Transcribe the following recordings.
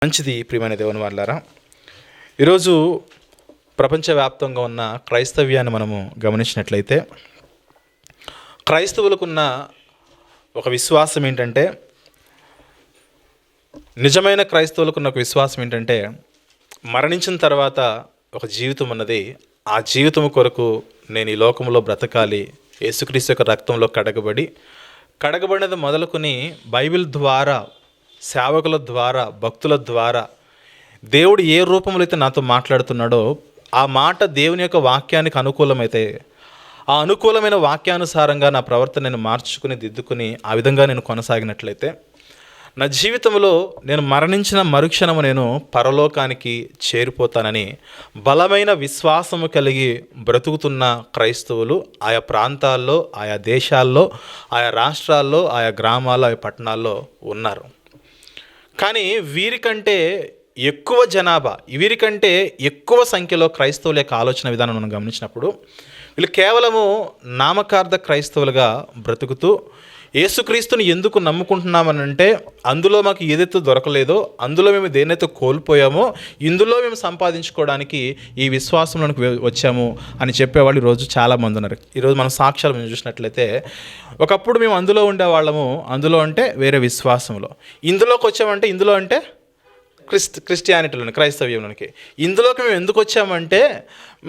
మంచిది. ప్రియమైన దేవుని వాళ్ళారా, ఈరోజు ప్రపంచవ్యాప్తంగా ఉన్న క్రైస్తవ్యాన్ని మనము గమనించినట్లయితే క్రైస్తవులకున్న ఒక విశ్వాసం ఏంటంటే, నిజమైన క్రైస్తవులకున్న ఒక విశ్వాసం ఏంటంటే, మరణించిన తర్వాత ఒక జీవితం ఉన్నది. ఆ జీవితం కొరకు నేను ఈ లోకంలో బ్రతకాలి. యేసుక్రీస్తు యొక్క రక్తంలో కడగబడినది మొదలుకొని బైబిల్ ద్వారా, సేవకుల ద్వారా, భక్తుల ద్వారా దేవుడు ఏ రూపంలో అయితే నాతో మాట్లాడుతున్నాడో ఆ మాట దేవుని యొక్క వాక్యానికి అనుకూలమైతే, ఆ అనుకూలమైన వాక్యానుసారంగా నా ప్రవర్తన నేను మార్చుకుని దిద్దుకుని ఆ విధంగా నేను కొనసాగినట్లయితే నా జీవితంలో నేను మరణించిన మరుక్షణము నేను పరలోకానికి చేరిపోతానని బలమైన విశ్వాసము కలిగి బ్రతుకుతున్న క్రైస్తవులు ఆయా ప్రాంతాల్లో, ఆయా దేశాల్లో, ఆయా రాష్ట్రాల్లో, ఆయా గ్రామాల్లో, ఆయా పట్టణాల్లో ఉన్నారు. కానీ వీరికంటే ఎక్కువ సంఖ్యలో క్రైస్తవుల యొక్క ఆలోచన విధానం మనం గమనించినప్పుడు వీళ్ళు కేవలము నామకార్థ క్రైస్తవులుగా బ్రతుకుతూ యేసుక్రీస్తుని ఎందుకు నమ్ముకుంటున్నామనంటే, అందులో మాకు ఏదైతే దొరకలేదో, అందులో మేము దేన్నైతే కోల్పోయామో, ఇందులో మేము సంపాదించుకోవడానికి ఈ విశ్వాసంలోకి వచ్చాము అని చెప్పేవాళ్ళు ఈరోజు చాలామంది ఉన్నారు. ఈరోజు మనం సాక్ష్యాలు మేము చూసినట్లయితే, ఒకప్పుడు మేము అందులో ఉండేవాళ్ళము, అందులో అంటే వేరే విశ్వాసంలో, ఇందులోకి వచ్చామంటే ఇందులో అంటే క్రిస్టియానిటీలోని, క్రైస్తవ్యంలోనికి. ఇందులోకి మేము ఎందుకు వచ్చామంటే,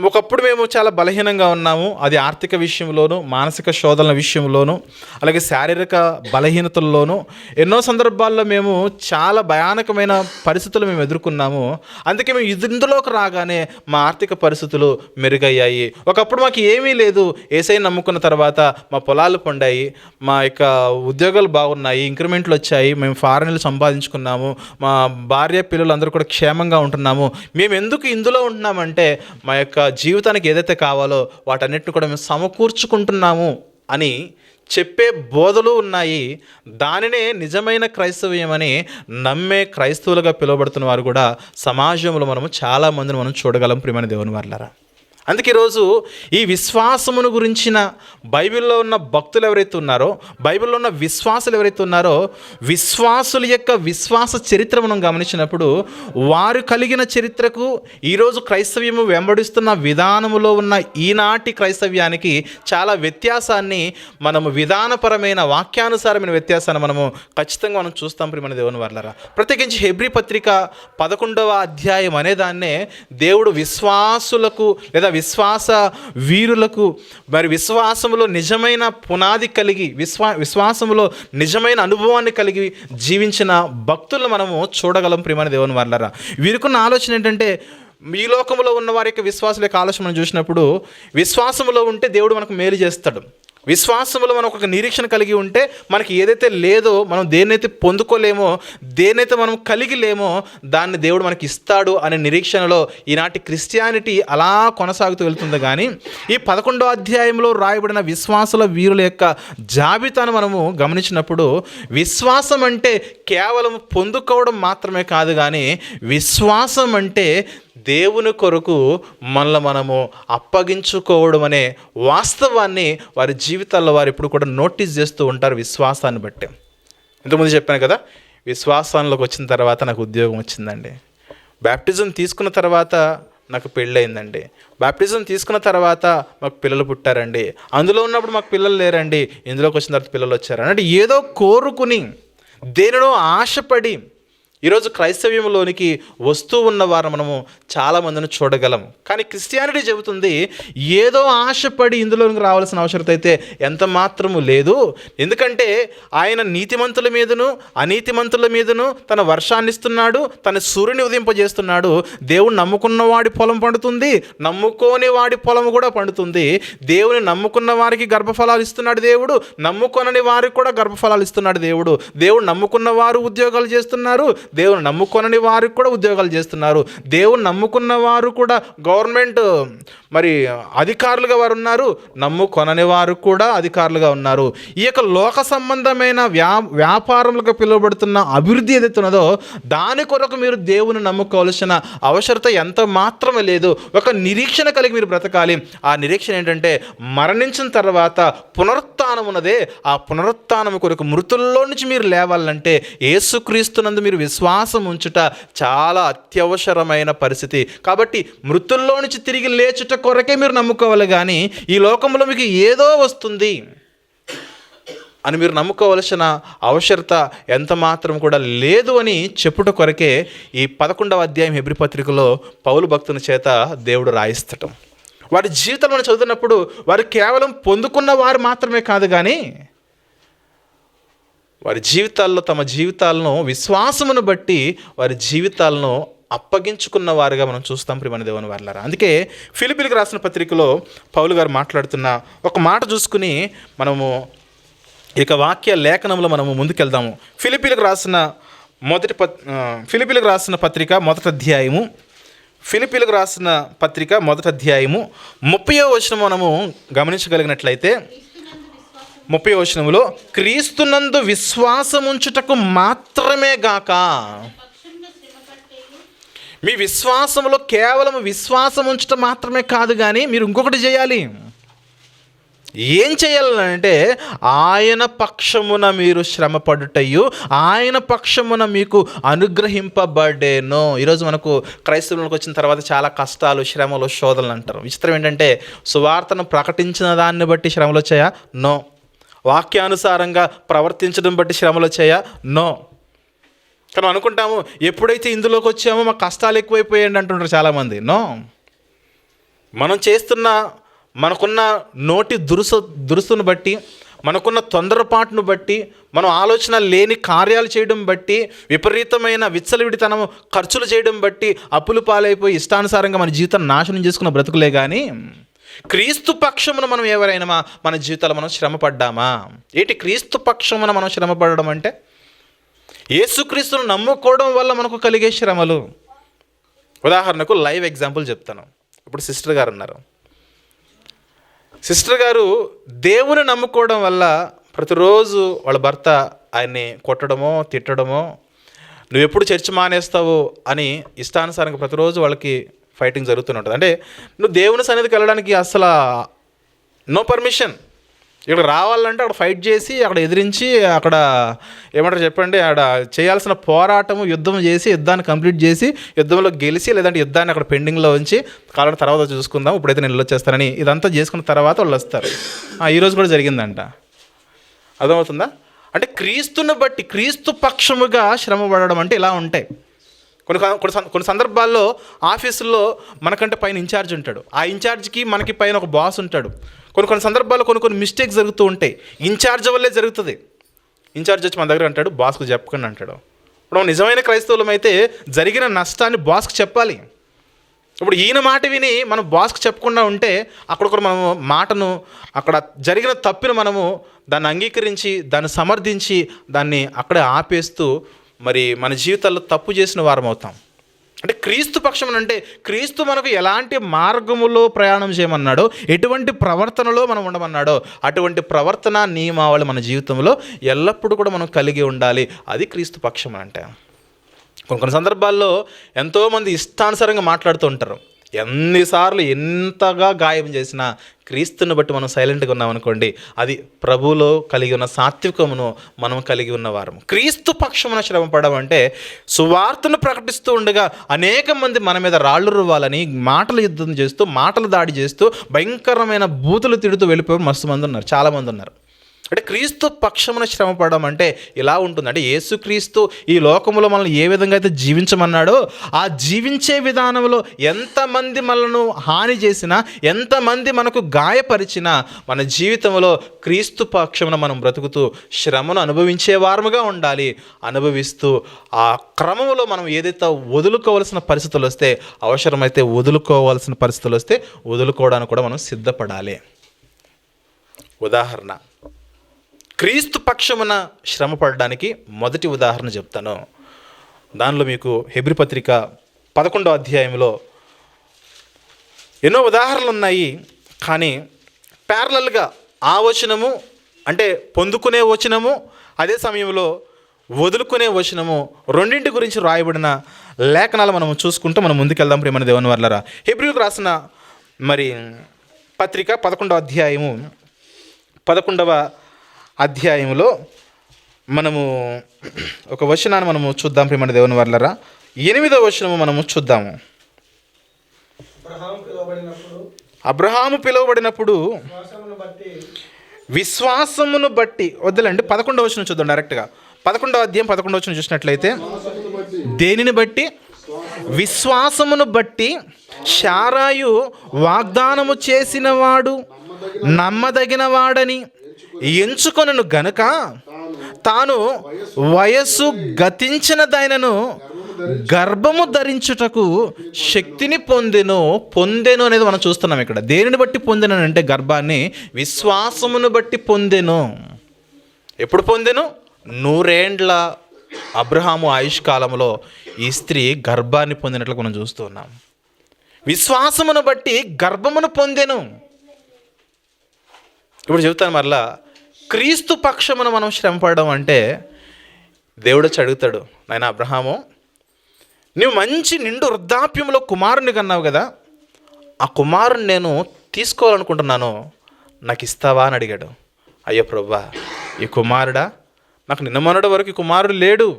ఒకప్పుడు మేము చాలా బలహీనంగా ఉన్నాము. అది ఆర్థిక విషయంలోనూ, మానసిక శోధనల విషయంలోనూ, అలాగే శారీరక బలహీనతల్లోనూ ఎన్నో సందర్భాల్లో మేము చాలా భయానకమైన పరిస్థితులు మేము ఎదుర్కొన్నాము. అందుకే మేము ఇందులోకి రాగానే మా ఆర్థిక పరిస్థితులు మెరుగయ్యాయి. ఒకప్పుడు మాకు ఏమీ లేదు, యేసయ్యని నమ్ముకున్న తర్వాత మా పొలాలు పండాయి, మా యొక్క ఉద్యోగాలు బాగున్నాయి, ఇంక్రిమెంట్లు వచ్చాయి, మేము ఫారెన్లు సంపాదించుకున్నాము, మా భార్య పిల్లలు అందరూ కూడా క్షేమంగా ఉంటున్నాము. మేము ఎందుకు ఇందులో ఉంటున్నామంటే, మా యొక్క జీవితానికి ఏదైతే కావాలో వాటన్నిటిని కూడా మేము సమకూర్చుకుంటున్నాము అని చెప్పే బోధలు ఉన్నాయి. దానినే నిజమైన క్రైస్తవ్యం అని నమ్మే క్రైస్తవులుగా పిలువబడుతున్న వారు కూడా సమాజంలో మనము చాలామందిని మనం చూడగలం. ప్రియమైన దేవుని వారలారా, అందుకే ఈరోజు ఈ విశ్వాసమును గురించిన బైబిల్లో ఉన్న భక్తులు ఎవరైతే ఉన్నారో, బైబిల్లో ఉన్న విశ్వాసులు ఎవరైతే ఉన్నారో, విశ్వాసుల యొక్క విశ్వాస చరిత్ర మనం గమనించినప్పుడు వారు కలిగిన చరిత్రకు ఈరోజు క్రైస్తవ్యము వెంబడిస్తున్న విధానములో ఉన్న ఈనాటి క్రైస్తవ్యానికి చాలా వ్యత్యాసాన్ని మనము, విధానపరమైన వాక్యానుసారమైన వ్యత్యాసాన్ని మనము ఖచ్చితంగా మనం చూస్తాం. ప్రియమైన దేవుని వారలారా, ప్రత్యేకించి హెబ్రీ పత్రిక 11వ అధ్యాయం అనే దాన్నే దేవుడు విశ్వాసులకు లేదా విశ్వాస వీరులకు, మరి విశ్వాసములో నిజమైన పునాది కలిగి, విశ్వాసములో నిజమైన అనుభవాన్ని కలిగి జీవించిన భక్తులను మనము చూడగలం. ప్రియమైన దేవుని వారలారా, వీరికున్న ఆలోచన ఏంటంటే, ఈ లోకంలో ఉన్న వారి యొక్క విశ్వాసుల యొక్క ఆలోచన మనం చూసినప్పుడు, విశ్వాసములో ఉంటే దేవుడు మనకు మేలు చేస్తాడు. విశ్వాసంలో మనం ఒక నిరీక్షణ కలిగి ఉంటే మనకి ఏదైతే లేదో, మనం దేన్నైతే పొందుకోలేమో, దేన్నైతే మనం కలిగి లేమో దాన్ని దేవుడు మనకి ఇస్తాడు అనే నిరీక్షణలో ఈనాటి క్రిస్టియానిటీ అలా కొనసాగుతూ వెళ్తుంది. కానీ ఈ 11వ అధ్యాయంలో రాయబడిన విశ్వాసుల వీరుల యొక్క జాబితాను మనము గమనించినప్పుడు, విశ్వాసం అంటే కేవలం పొందుకోవడం మాత్రమే కాదు, కానీ విశ్వాసం అంటే దేవుని కొరకు మనల్ని మనము అప్పగించుకోవడం అనే వాస్తవాన్ని వారి జీవితాల్లో వారు ఇప్పుడు కూడా నోటీస్ చేస్తూ ఉంటారు. విశ్వాసాన్ని బట్టి ఇంతకుముందు చెప్పాను కదా, విశ్వాసంలోకి వచ్చిన తర్వాత నాకు ఉద్యోగం వచ్చిందండి, బ్యాప్టిజం తీసుకున్న తర్వాత నాకు పెళ్ళయిందండి, బ్యాప్టిజం తీసుకున్న తర్వాత మాకు పిల్లలు పుట్టారండి, అందులో ఉన్నప్పుడు మాకు పిల్లలు లేరండి, ఇందులోకి వచ్చిన తర్వాత పిల్లలు వచ్చారు అంటే ఏదో కోరుకుని, దేనినో ఆశపడి ఈరోజు క్రైస్తవ్యంలోనికి వస్తూ ఉన్నవారు మనము చాలామందిని చూడగలం. కానీ క్రిస్టియానిటీ చెబుతుంది, ఏదో ఆశపడి ఇందులోనికి రావాల్సిన అవసరం అయితే ఎంత మాత్రము లేదు. ఎందుకంటే ఆయన నీతిమంతుల మీదను అనీతిమంతుల మీదను తన వర్షాన్ని ఇస్తున్నాడు, తన సూర్యుని ఉదయింపజేస్తున్నాడు. దేవుడు నమ్ముకున్న వాడి పొలం పండుతుంది, నమ్ముకోని వాడి పొలం కూడా పండుతుంది. దేవుని నమ్ముకున్న వారికి గర్భఫలాలు ఇస్తున్నాడు దేవుడు, నమ్ముకొనని వారికి కూడా గర్భఫలాలు ఇస్తున్నాడు దేవుడు. దేవుడు నమ్ముకున్న వారు ఉద్యోగాలు చేస్తున్నారు, దేవుని నమ్ముకొనని వారికి కూడా ఉద్యోగాలు చేస్తున్నారు. దేవుని నమ్ముకున్న వారు కూడా గవర్నమెంట్ మరి అధికారులుగా వారు ఉన్నారు, నమ్ముకొనని వారు కూడా అధికారులుగా ఉన్నారు. ఈ యొక్క లోక సంబంధమైన వ్యాపారములకు పిలువబడుతున్న అభివృద్ధి ఏదైతే ఉన్నదో దాని కొరకు మీరు దేవుని నమ్ముకోవాల్సిన అవసరత ఎంత మాత్రమే లేదు. ఒక నిరీక్షణ కలిగి మీరు బ్రతకాలి. ఆ నిరీక్షణ ఏంటంటే, మరణించిన తర్వాత పునరుత్థానం ఉన్నదే, ఆ పునరుత్థానం కొరకు మృతుల్లో నుంచి మీరు లేవాలంటే యేసుక్రీస్తునందు మీరు విశ్వాసం విశ్వాసం ఉంచుట చాలా అత్యవసరమైన పరిస్థితి. కాబట్టి మృతుల్లో నుంచి తిరిగి లేచుట కొరకే మీరు నమ్ముకోవాలి, కానీ ఈ లోకంలో మీకు ఏదో వస్తుంది అని మీరు నమ్ముకోవలసిన అవసరత ఎంత మాత్రం కూడా లేదు అని చెప్పుట కొరకే ఈ 11వ అధ్యాయం హెబ్రీ పత్రికలో పౌలు భక్తుని చేత దేవుడు రాయిస్తటం. వారి జీవితంలో చదువుతున్నప్పుడు వారు కేవలం పొందుకున్న వారు మాత్రమే కాదు, కానీ వారి జీవితాల్లో తమ జీవితాలను విశ్వాసమును బట్టి వారి జీవితాలను అప్పగించుకున్న వారుగా మనం చూస్తాం ప్రియమైన దేవుని వారలారా. అందుకే ఫిలిప్పీలకు రాసిన పత్రికలో పౌలు గారు మాట్లాడుతున్న ఒక మాట చూసుకుని మనము ఇక వాక్య లేఖనంలో మనము ముందుకెళ్దాము. ఫిలిప్పీలకు రాసిన పత్రిక మొదటి అధ్యాయము, ఫిలిప్పీలకు రాసిన పత్రిక మొదటి అధ్యాయము 30వ వచనం మనము గమనించగలిగినట్లయితే 30వ వచనంలో, క్రీస్తునందు విశ్వాసముంచుటకు మాత్రమే గాక. మీ విశ్వాసంలో కేవలం విశ్వాసం ఉంచటం మాత్రమే కాదు, కానీ మీరు ఇంకొకటి చేయాలి. ఏం చేయాలంటే ఆయన పక్షమున మీరు శ్రమపడుటయు ఆయన పక్షమున మీకు అనుగ్రహింపబడేను. ఈరోజు మనకు క్రైస్తవులకు వచ్చిన తర్వాత చాలా కష్టాలు, శ్రమలు, శోధనలు అంటారు. విచిత్రం ఏంటంటే సువార్తను ప్రకటించిన దాన్ని బట్టి శ్రమలు వచ్చాయా? నో. వాక్యానుసారంగా ప్రవర్తించడం బట్టి శ్రమలు వచ్చాయా? నో. కానీ అనుకుంటాము ఎప్పుడైతే ఇందులోకి వచ్చామో మా కష్టాలు ఎక్కువైపోయాయండి అంటుంటారు చాలామంది. నో. మనం చేస్తున్న మనకున్న నోటి దురుసును బట్టి, మనకున్న తొందరపాటును బట్టి, మనం ఆలోచన లేని కార్యాలు చేయడం బట్టి, విపరీతమైన విచ్చలవిడితనం ఖర్చులు చేయడం బట్టి అప్పులు పాలైపోయి ఇష్టానుసారంగా మన జీవితాన్ని నాశనం చేసుకున్న బ్రతుకులే, కానీ క్రీస్తు పక్షమున మనం ఎవరైనా మన జీవితాల్లో మనం శ్రమపడ్డామా? ఏంటి క్రీస్తు పక్షమున మనం శ్రమపడడం అంటే? యేసుక్రీస్తును నమ్ముకోవడం వల్ల మనకు కలిగే శ్రమలు. ఉదాహరణకు లైవ్ ఎగ్జాంపుల్ చెప్తాను. ఇప్పుడు సిస్టర్ గారు ఉన్నారు. సిస్టర్ గారు దేవుని నమ్ముకోవడం వల్ల ప్రతిరోజు వాళ్ళ భర్త ఆయన్ని కొట్టడమో తిట్టడమో, నువ్వు ఎప్పుడు చర్చ్ మానేస్తావు అని ఇష్టానుసారంగా ప్రతిరోజు వాళ్ళకి ఫైటింగ్ జరుగుతూనే ఉంటుంది. అంటే నువ్వు దేవుని సన్నిధికి వెళ్ళడానికి అసలు నో పర్మిషన్. ఇక్కడ రావాలంటే అక్కడ ఫైట్ చేసి, అక్కడ ఎదిరించి, అక్కడ ఏమంటారు చెప్పండి, అక్కడ చేయాల్సిన పోరాటము, యుద్ధం చేసి, యుద్ధాన్ని కంప్లీట్ చేసి, యుద్ధంలో గెలిచి, లేదంటే యుద్ధాన్ని అక్కడ పెండింగ్లో ఉంచి కాలం తర్వాత చూసుకుందాం, ఇప్పుడైతే నేను వచ్చేస్తానని ఇదంతా చేసుకున్న తర్వాత వాళ్ళు వస్తారు. ఈరోజు కూడా జరిగిందంట. అర్థమవుతుందా? అంటే క్రీస్తుని బట్టి, క్రీస్తు పక్షముగా శ్రమ పడడం అంటే ఇలా ఉంటాయి. కొన్ని సందర్భాల్లో ఆఫీసుల్లో మనకంటే పైన ఇన్ఛార్జ్ ఉంటాడు. ఆ ఇన్ఛార్జ్కి మనకి పైన ఒక బాస్ ఉంటాడు. కొన్ని సందర్భాల్లో కొన్ని మిస్టేక్స్ జరుగుతూ ఉంటాయి. ఇన్ఛార్జ్ వల్లే జరుగుతుంది. ఇన్ఛార్జ్ వచ్చి మన దగ్గర అంటాడు, బాస్కు చెప్పకండి అంటాడు. ఇప్పుడు నిజమైన క్రైస్తవులం అయితే జరిగిన నష్టాన్ని బాస్కు చెప్పాలి. ఇప్పుడు ఈయన మాట విని మనం బాస్కు చెప్పకుండా ఉంటే అక్కడ మనము మాటను, అక్కడ జరిగిన తప్పును మనము దాన్ని అంగీకరించి, దాన్ని సమర్థించి, దాన్ని అక్కడే ఆపేస్తూ మరి మన జీవితాల్లో తప్పు చేసిన వారం అవుతాం. అంటే క్రీస్తు పక్షం అంటే క్రీస్తు మనకు ఎలాంటి మార్గములో ప్రయాణం చేయమన్నాడో, ఎటువంటి ప్రవర్తనలో మనం ఉండమన్నాడో అటువంటి ప్రవర్తన నియమావళి మన జీవితంలో ఎల్లప్పుడూ కూడా మనం కలిగి ఉండాలి. అది క్రీస్తు పక్షం అంటే. కొన్ని సందర్భాల్లో ఎంతోమంది ఇష్టానుసారంగా మాట్లాడుతూ ఉంటారు. ఎన్నిసార్లు ఎంతగా గాయం చేసినా క్రీస్తుని బట్టి మనం సైలెంట్గా ఉన్నామనుకోండి, అది ప్రభువులో కలిగి ఉన్న సాత్వికమును మనం కలిగి ఉన్నవారం. క్రీస్తు పక్షమున శ్రమపడడం అంటే సువార్తను ప్రకటిస్తూ ఉండగా అనేక మంది మన మీద రాళ్ళు రువ్వాలని మాటలు యుద్ధం చేస్తూ, మాటలు దాడి చేస్తూ, భయంకరమైన బూతులు తిడుతూ వెళ్ళిపోయి మస్తు మంది ఉన్నారు, చాలామంది ఉన్నారు. అంటే క్రీస్తు పక్షమున శ్రమపడడం అంటే ఇలా ఉంటుంది. అంటే యేసుక్రీస్తు ఈ లోకంలో మనల్ని ఏ విధంగా అయితే జీవించమన్నాడో ఆ జీవించే విధానంలో ఎంతమంది మనను హాని చేసినా, ఎంతమంది మనకు గాయపరిచినా మన జీవితంలో క్రీస్తు పక్షమున మనం బ్రతుకుతూ శ్రమను అనుభవించే వారముగా ఉండాలి. అనుభవిస్తూ ఆ క్రమంలో మనం ఏదైతే వదులుకోవాల్సిన పరిస్థితులు వస్తే, అవసరమైతే వదులుకోవాల్సిన పరిస్థితులు వస్తే వదులుకోవడానికి కూడా మనం సిద్ధపడాలి. ఉదాహరణ, క్రీస్తు పక్షమున శ్రమ పడడానికి మొదటి ఉదాహరణ చెప్తాను. దానిలో మీకు హెబ్రీ పత్రిక 11వ అధ్యాయంలో ఎన్నో ఉదాహరణలు ఉన్నాయి. కానీ ప్యారలల్గా ఆ వచనము అంటే పొందుకునే వచనము, అదే సమయంలో వదులుకునే వచనము, రెండింటి గురించి రాయబడిన లేఖనాలు మనం చూసుకుంటూ మనం ముందుకెళ్దాం ప్రియమైన దేవుని వర్లారా. హెబ్రీలకు రాసిన మరి పత్రిక 11వ అధ్యాయంలో మనము ఒక వచనాన్ని మనము చూద్దాం ప్రియమైన దేవుని వర్లరా. 8వ వచనము మనము చూద్దాము. అబ్రహాము పిలువబడినప్పుడు విశ్వాసమును బట్టి వద్దులండి 11వ వచనం చూద్దాం డైరెక్ట్గా. 11వ అధ్యాయం 11వ వచనం చూసినట్లయితే, దేనిని బట్టి? విశ్వాసమును బట్టి శారాయు వాగ్దానము చేసినవాడు నమ్మదగిన వాడని ఎంచుకొనను గనుక తాను వయస్సు గతించినదైనను గర్భము ధరించుటకు శక్తిని పొందెను అనేది మనం చూస్తున్నాం ఇక్కడ. దేనిని బట్టి పొందెను అంటే గర్భాన్ని విశ్వాసమును బట్టి పొందెను. ఎప్పుడు పొందెను? 100 ఏండ్ల అబ్రహాము ఆయుష్కాలంలో ఈ స్త్రీ గర్భాన్ని పొందినట్లు మనం చూస్తూ ఉన్నాం. విశ్వాసమును బట్టి గర్భమును పొందెను. ఇప్పుడు చెబుతాను మరలా, క్రీస్తు పక్షమున మనం శ్రమపడడం అంటే దేవుడు వచ్చి అడుగుతాడు, నాయన అబ్రహాము, నువ్వు మంచి నిండు వృద్ధాప్యంలో కుమారుని కన్నావు కదా, ఆ కుమారుని నేను తీసుకోవాలనుకుంటున్నాను, నాకు ఇస్తావా అని అడిగాడు. అయ్యో ప్రభువా, ఈ కుమారుడా, నాకు నిన్న మొన్నటి వరకు ఈ కుమారుడు లేడు,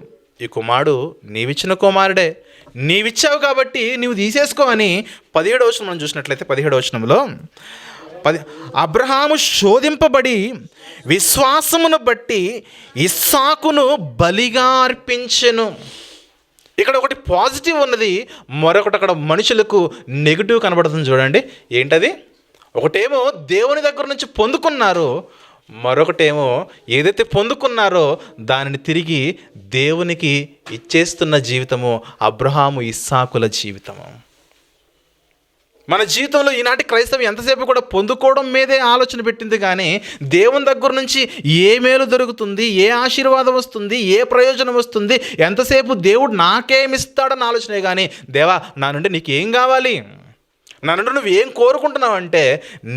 ఈ కుమారుడు నీవిచ్చిన కుమారుడే, నీవిచ్చావు కాబట్టి నీవు తీసేసుకో అని 17వ వచనం మనం చూసినట్లయితే 17వ వచనంలో అబ్రహాము శోధింపబడి విశ్వాసమును బట్టి ఇస్సాకును బలిగా అర్పించెను. ఇక్కడ ఒకటి పాజిటివ్ ఉన్నది, మరొకటి అక్కడ మనుషులకు నెగిటివ్ కనబడుతుంది. చూడండి ఏంటది? ఒకటేమో దేవుని దగ్గర నుంచి పొందుకున్నారు, మరొకటేమో ఏదైతే పొందుకున్నారో దానిని తిరిగి దేవునికి ఇచ్చేస్తున్న జీవితము అబ్రహాము ఇస్సాకుల జీవితము. మన జీవితంలో ఈనాటి క్రైస్తవం ఎంతసేపు కూడా పొందుకోవడం మీదే ఆలోచన పెట్టింది, కానీ దేవుని దగ్గర నుంచి ఏ మేలు దొరుకుతుంది, ఏ ఆశీర్వాదం వస్తుంది, ఏ ప్రయోజనం వస్తుంది, ఎంతసేపు దేవుడు నాకేమిస్తాడని ఆలోచనే కానీ, దేవా నా నుండి నీకేం కావాలి, నా నుండి నువ్వు ఏం కోరుకుంటున్నావు అంటే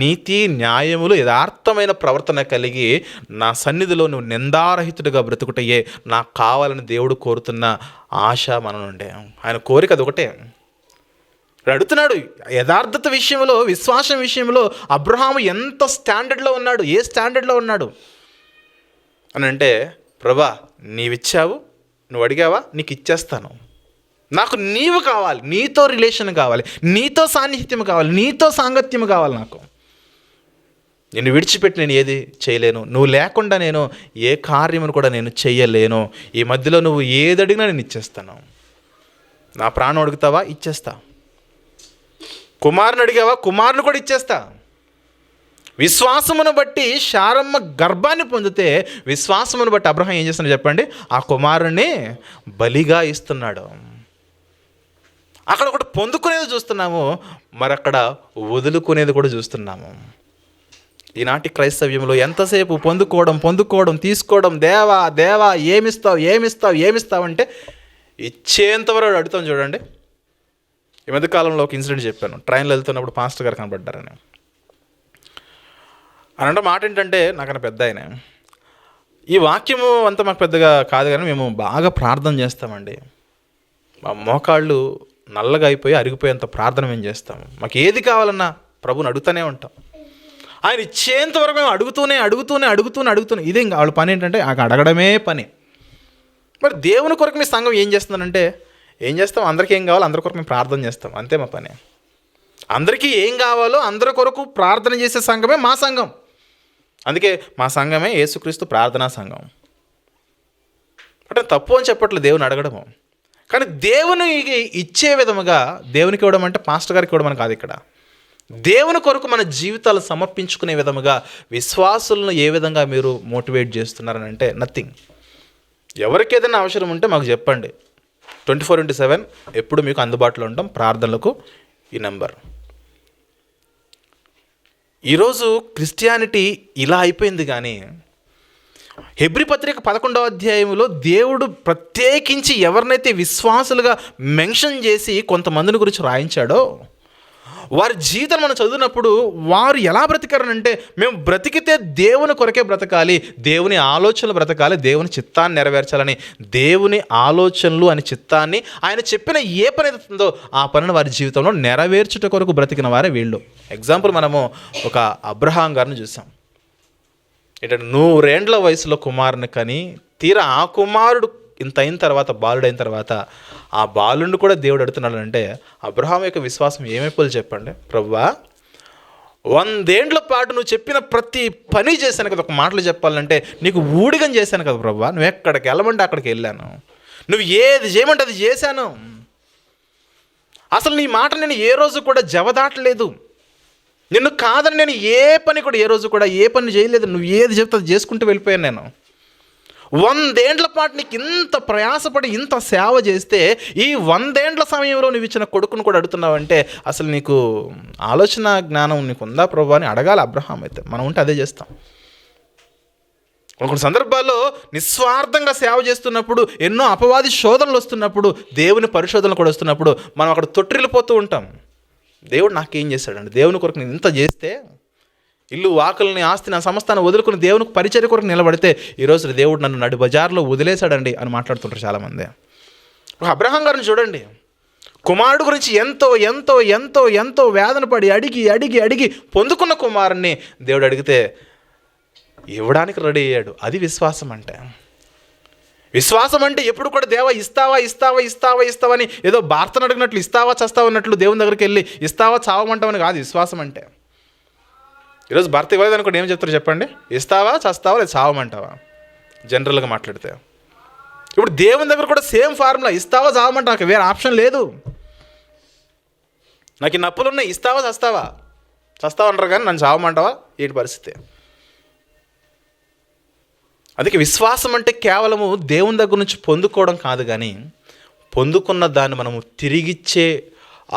నీతి న్యాయములు యథార్థమైన ప్రవర్తన కలిగి నా సన్నిధిలో నువ్వు నిందారహితుడిగా బ్రతుకుటయే నాకు కావాలని దేవుడు కోరుతున్న ఆశ మన నుండే. ఆయన కోరిక అది ఒకటే. అడుగుతున్నాడు యథార్థత విషయంలో, విశ్వాసం విషయంలో అబ్రహాము ఎంత స్టాండర్డ్లో ఉన్నాడు, ఏ స్టాండర్డ్లో ఉన్నాడు అని అంటే, ప్రభా నీవిచ్చావు, నువ్వు అడిగావా, నీకు ఇచ్చేస్తాను, నాకు నీవు కావాలి, నీతో రిలేషన్ కావాలి, నీతో సాన్నిహిత్యం కావాలి, నీతో సాంగత్యం కావాలి, నాకు నిన్ను విడిచిపెట్టి నేను ఏది చేయలేను, నువ్వు లేకుండా నేను ఏ కార్యమును కూడా నేను చెయ్యలేను, ఈ మధ్యలో నువ్వు ఏది అడిగినా నేను ఇచ్చేస్తాను, నా ప్రాణం అడుగుతావా ఇచ్చేస్తా, కుమారుని అడిగావా కుమారుని కూడా ఇచ్చేస్తా. విశ్వాసమును బట్టి శారమ్మ గర్భాన్ని పొందితే విశ్వాసమును బట్టి అబ్రహాం ఏం చేస్తున్నాడు చెప్పండి? ఆ కుమారుణ్ణి బలిగా ఇస్తున్నాడు. అక్కడ ఒకటి పొందుకునేది చూస్తున్నాము, మరక్కడ వదులుకునేది కూడా చూస్తున్నాము. ఈనాటి క్రైస్తవ్యంలో ఎంతసేపు పొందుకోవడం తీసుకోవడం, దేవా దేవా ఏమిస్తావు అంటే ఇచ్చేంతవరకు అడుగుతాం. చూడండి, ఈ మధ్యకాలంలో ఒక ఇన్సిడెంట్ చెప్పాను. ట్రైన్లో వెళ్తున్నప్పుడు పాస్టర్ గారు కనబడ్డారని. అని అంటే మాట ఏంటంటే, నాకన్నా పెద్ద ఆయన, ఈ వాక్యము అంతా మాకు పెద్దగా కాదు కానీ మేము బాగా ప్రార్థన చేస్తామండి, మా మోకాళ్ళు నల్లగా అయిపోయి అరిగిపోయేంత ప్రార్థన మేము చేస్తాము, మాకు ఏది కావాలన్నా ప్రభుని అడుగుతూనే ఉంటాం, ఆయన ఇచ్చేంత వరకు మేము అడుగుతూనే ఇదే ఇంకా వాళ్ళ పని ఏంటంటే అడగడమే పని. మరి దేవుని కొరకు మీ సంఘం ఏం చేస్తుందంటే, ఏం చేస్తాం, అందరికీ ఏం కావాలో అందరి కొరకు మేము ప్రార్థన చేస్తాం, అంతే మా పని. అందరికీ ఏం కావాలో అందరి కొరకు ప్రార్థన చేసే సంఘమే మా సంఘం. అందుకే మా సంఘమే యేసుక్రీస్తు ప్రార్థనా సంఘం. అంటే తప్పు అని చెప్పట్లేదు దేవుని అడగడము, కానీ దేవునికి ఇచ్చే విధముగా, దేవునికి ఇవ్వడం అంటే పాస్టర్ గారికి ఇవ్వడం అని కాదు, ఇక్కడ దేవుని కొరకు మన జీవితాలు సమర్పించుకునే విధముగా విశ్వాసులను ఏ విధంగా మీరు మోటివేట్ చేస్తున్నారని అంటే నథింగ్. ఎవరికి ఏదైనా అవసరం ఉంటే మాకు చెప్పండి, 24/7 ఎప్పుడు మీకు అందుబాటులో ఉంటాం. ప్రార్థనలకు ఈ నెంబర్. ఈరోజు క్రిస్టియానిటీ ఇలా అయిపోయింది, కానీ హెబ్రీ పత్రిక 11వ అధ్యాయంలో దేవుడు ప్రత్యేకించి ఎవరినైతే విశ్వాసులుగా మెన్షన్ చేసి కొంతమందిని గురించి రాయించాడో వారి జీవితం మనం చదివినప్పుడు వారు ఎలా బ్రతికారనంటే, మేము బ్రతికితే దేవుని కొరకే బ్రతకాలి, దేవుని ఆలోచనలు బ్రతకాలి, దేవుని చిత్తాన్ని నెరవేర్చాలని, దేవుని ఆలోచనలు అని చిత్తాన్ని ఆయన చెప్పిన ఏ పని అవుతుందో ఆ పనిని వారి జీవితంలో నెరవేర్చుట కొరకు బ్రతికిన వారే వీళ్ళు. ఎగ్జాంపుల్ మనము ఒక అబ్రహాం గారిని చూసాం. ఏంటంటే 100 ఏండ్ల వయసులో కుమారుని కని తీరా ఆ కుమారుడు ఇంత అయిన తర్వాత, బాలుడైన తర్వాత, ఆ బాలుడిని కూడా దేవుడు అడుగుతున్నాడు అంటే అబ్రహాం యొక్క విశ్వాసం ఏమైపోలు చెప్పండి. ప్రభువా, 100 ఏండ్ల పాటు నువ్వు చెప్పిన ప్రతి పని చేశాను కదా. ఒక మాటలు చెప్పాలంటే నీకు ఊడిగం చేశాను కదా ప్రభువా. నువ్వు ఎక్కడికి వెళ్ళమంటే అక్కడికి వెళ్ళాను. నువ్వు ఏది చేయమంటే అది చేశాను. అసలు నీ మాట నేను ఏ రోజు కూడా జవదాటలేదు. నిన్ను కాదని నేను ఏ పని కూడా ఏ రోజు కూడా ఏ పని చేయలేదు. నువ్వు ఏది చెప్తే అది చేసుకుంటూ వెళ్ళిపోయాను నేను. 100 ఏండ్ల పాటు నీకు ఇంత ప్రయాసపడి ఇంత సేవ చేస్తే ఈ 100 ఏండ్ల సమయంలో నువ్వు ఇచ్చిన కొడుకును కూడా అడుగుతున్నావంటే అసలు నీకు ఆలోచన జ్ఞానం నీకు ఉందా ప్రభు అని అడగాలి అబ్రహాం. అయితే మనం ఉంటే అదే చేస్తాం. కొన్ని సందర్భాల్లో నిస్వార్థంగా సేవ చేస్తున్నప్పుడు, ఎన్నో అపవాది శోధనలు వస్తున్నప్పుడు, దేవుని పరిశోధనలు కూడా వస్తున్నప్పుడు మనం అక్కడ తొట్టిల్లిపోతూ ఉంటాం. దేవుడు నాకేం చేశాడండి, దేవుని కొరకు నేను ఇంత చేస్తే, ఇల్లు వాకుల్ని ఆస్తి నా సమస్తాన్ని వదులుకుని దేవునికి పరిచర్య కొరకు నిలబడితే ఈరోజు దేవుడు నన్ను నడి బజార్లో వదిలేశాడండి అని మాట్లాడుతుంటారు చాలామంది. అబ్రహాం గారిని చూడండి, కుమారుడు గురించి ఎంతో ఎంతో ఎంతో ఎంతో వేదన పడి అడిగి అడిగి అడిగి పొందుకున్న కుమారుణ్ణి దేవుడు అడిగితే ఇవ్వడానికి రెడీ అయ్యాడు. అది విశ్వాసం అంటే. విశ్వాసం అంటే ఎప్పుడు కూడా దేవా ఇస్తావా ఇస్తావా ఇస్తావా ఇస్తావని ఏదో భారతను అడిగినట్లు ఇస్తావా చస్తావా అన్నట్లు దేవుని దగ్గరికి వెళ్ళి ఇస్తావా చావమంటావని కాదు విశ్వాసం అంటే. ఈరోజు భర్త ఇవ్వలేదనుకోండి ఏం చెప్తారు చెప్పండి? ఇస్తావా చస్తావా లేదా చావమంటావా? జనరల్గా మాట్లాడితే ఇప్పుడు దేవుని దగ్గర కూడా సేమ్ ఫార్ములా, ఇస్తావా చావమంటా, నాకు వేరే ఆప్షన్ లేదు. నాకు ఈ నప్పులు ఉన్నాయి, ఇస్తావా చస్తావా? చస్తావా అంటారు కానీ నన్ను చావమంటావా? ఏంటి పరిస్థితి? అందుకే విశ్వాసం అంటే కేవలము దేవుని దగ్గర నుంచి పొందుకోవడం కాదు, కానీ పొందుకున్న దాన్ని మనము తిరిగిచ్చే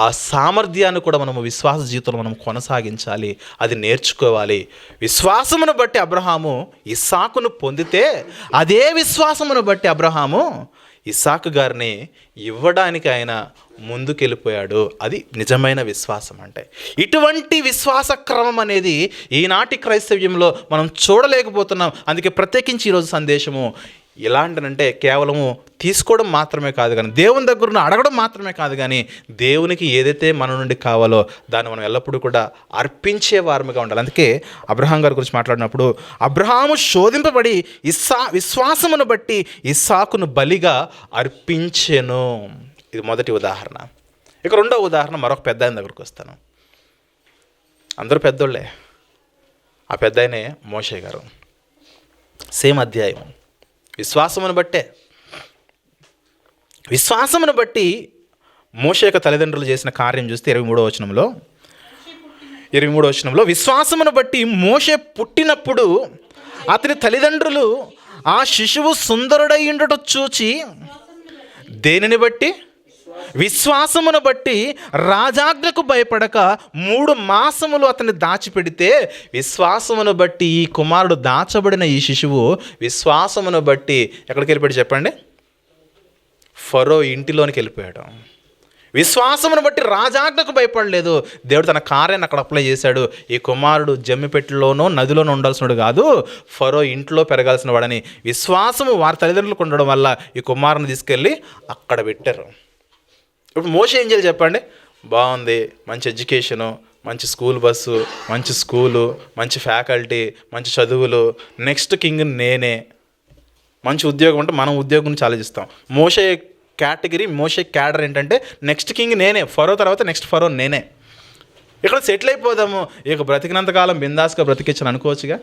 ఆ సామర్థ్యాన్ని కూడా మనము విశ్వాస జీవితంలో మనం కొనసాగించాలి, అది నేర్చుకోవాలి. విశ్వాసమును బట్టి అబ్రహాము ఇస్సాకును పొందితే అదే విశ్వాసమును బట్టి అబ్రహాము ఇస్సాకు గారిని ఇవ్వడానికి ఆయన ముందుకెళ్ళిపోయాడు. అది నిజమైన విశ్వాసం అంటే. ఇటువంటి విశ్వాస క్రమం అనేది ఈనాటి క్రైస్తవ్యంలో మనం చూడలేకపోతున్నాం. అందుకే ప్రత్యేకించి ఈరోజు సందేశము ఎలాంటినంటే కేవలము తీసుకోవడం మాత్రమే కాదు, కానీ దేవుని దగ్గర అడగడం మాత్రమే కాదు, కానీ దేవునికి ఏదైతే మన నుండి కావాలో దాన్ని మనం ఎల్లప్పుడూ కూడా అర్పించే వారముగా ఉండాలి. అందుకే అబ్రహాం గారి గురించి మాట్లాడినప్పుడు అబ్రహాము శోధింపబడి విశ్వాసమును బట్టి ఇస్సాకును బలిగా అర్పించెను. ఇది మొదటి ఉదాహరణ. ఇక రెండవ ఉదాహరణ మరొక పెద్ద ఆయన దగ్గరికి వస్తాను. అందరూ పెద్దోళ్ళే. ఆ పెద్ద ఆయనే మోషే గారు. సేమ్ అధ్యాయం. విశ్వాసమును బట్టి మోషే యొక్క తల్లిదండ్రులు చేసిన కార్యం చూస్తే 23వ వచనంలో విశ్వాసమును బట్టి మోషే పుట్టినప్పుడు అతని తల్లిదండ్రులు ఆ శిశువు సుందరుడై ఉండుట చూచి దేనిని బట్టి? విశ్వాసమును బట్టి రాజాజ్ఞకు భయపడక 3 మాసములు అతన్ని దాచిపెడితే విశ్వాసమును బట్టి ఈ కుమారుడు దాచబడిన ఈ శిశువు విశ్వాసమును బట్టి ఎక్కడికి వెళ్ళిపోయాడు చెప్పండి? ఫరో ఇంటిలోనికి వెళ్ళిపోయాడు. విశ్వాసమును బట్టి రాజాజ్ఞకు భయపడలేదు. దేవుడు తన కార్యాన్ని అక్కడ అప్లై చేశాడు. ఈ కుమారుడు జమ్మిపెట్టులోనో నదిలోనో ఉండాల్సినడు కాదు, ఫరో ఇంట్లో పెరగాల్సిన వాడని విశ్వాసము వారి తల్లిదండ్రులకు ఉండడం వల్ల ఈ కుమారుని తీసుకెళ్ళి అక్కడ పెట్టారు. ఇప్పుడు మోషే ఏం చేయాలి చెప్పండి? బాగుంది, మంచి ఎడ్యుకేషను, మంచి స్కూల్ బస్సు, మంచి స్కూలు, మంచి ఫ్యాకల్టీ, మంచి చదువులు, నెక్స్ట్ కింగ్ నేనే, మంచి ఉద్యోగం అంటే మనం ఉద్యోగం గురించి ఆలోచిస్తాం. మోషే కేటగిరీ, మోషే క్యాడర్ ఏంటంటే నెక్స్ట్ కింగ్ నేనే, ఫరో తర్వాత నెక్స్ట్ ఫరో నేనే, ఇక్కడ సెటిల్ అయిపోదాము, ఇక బ్రతికినంతకాలం బిందాస్గా బ్రతికించని అనుకోవచ్చుగా.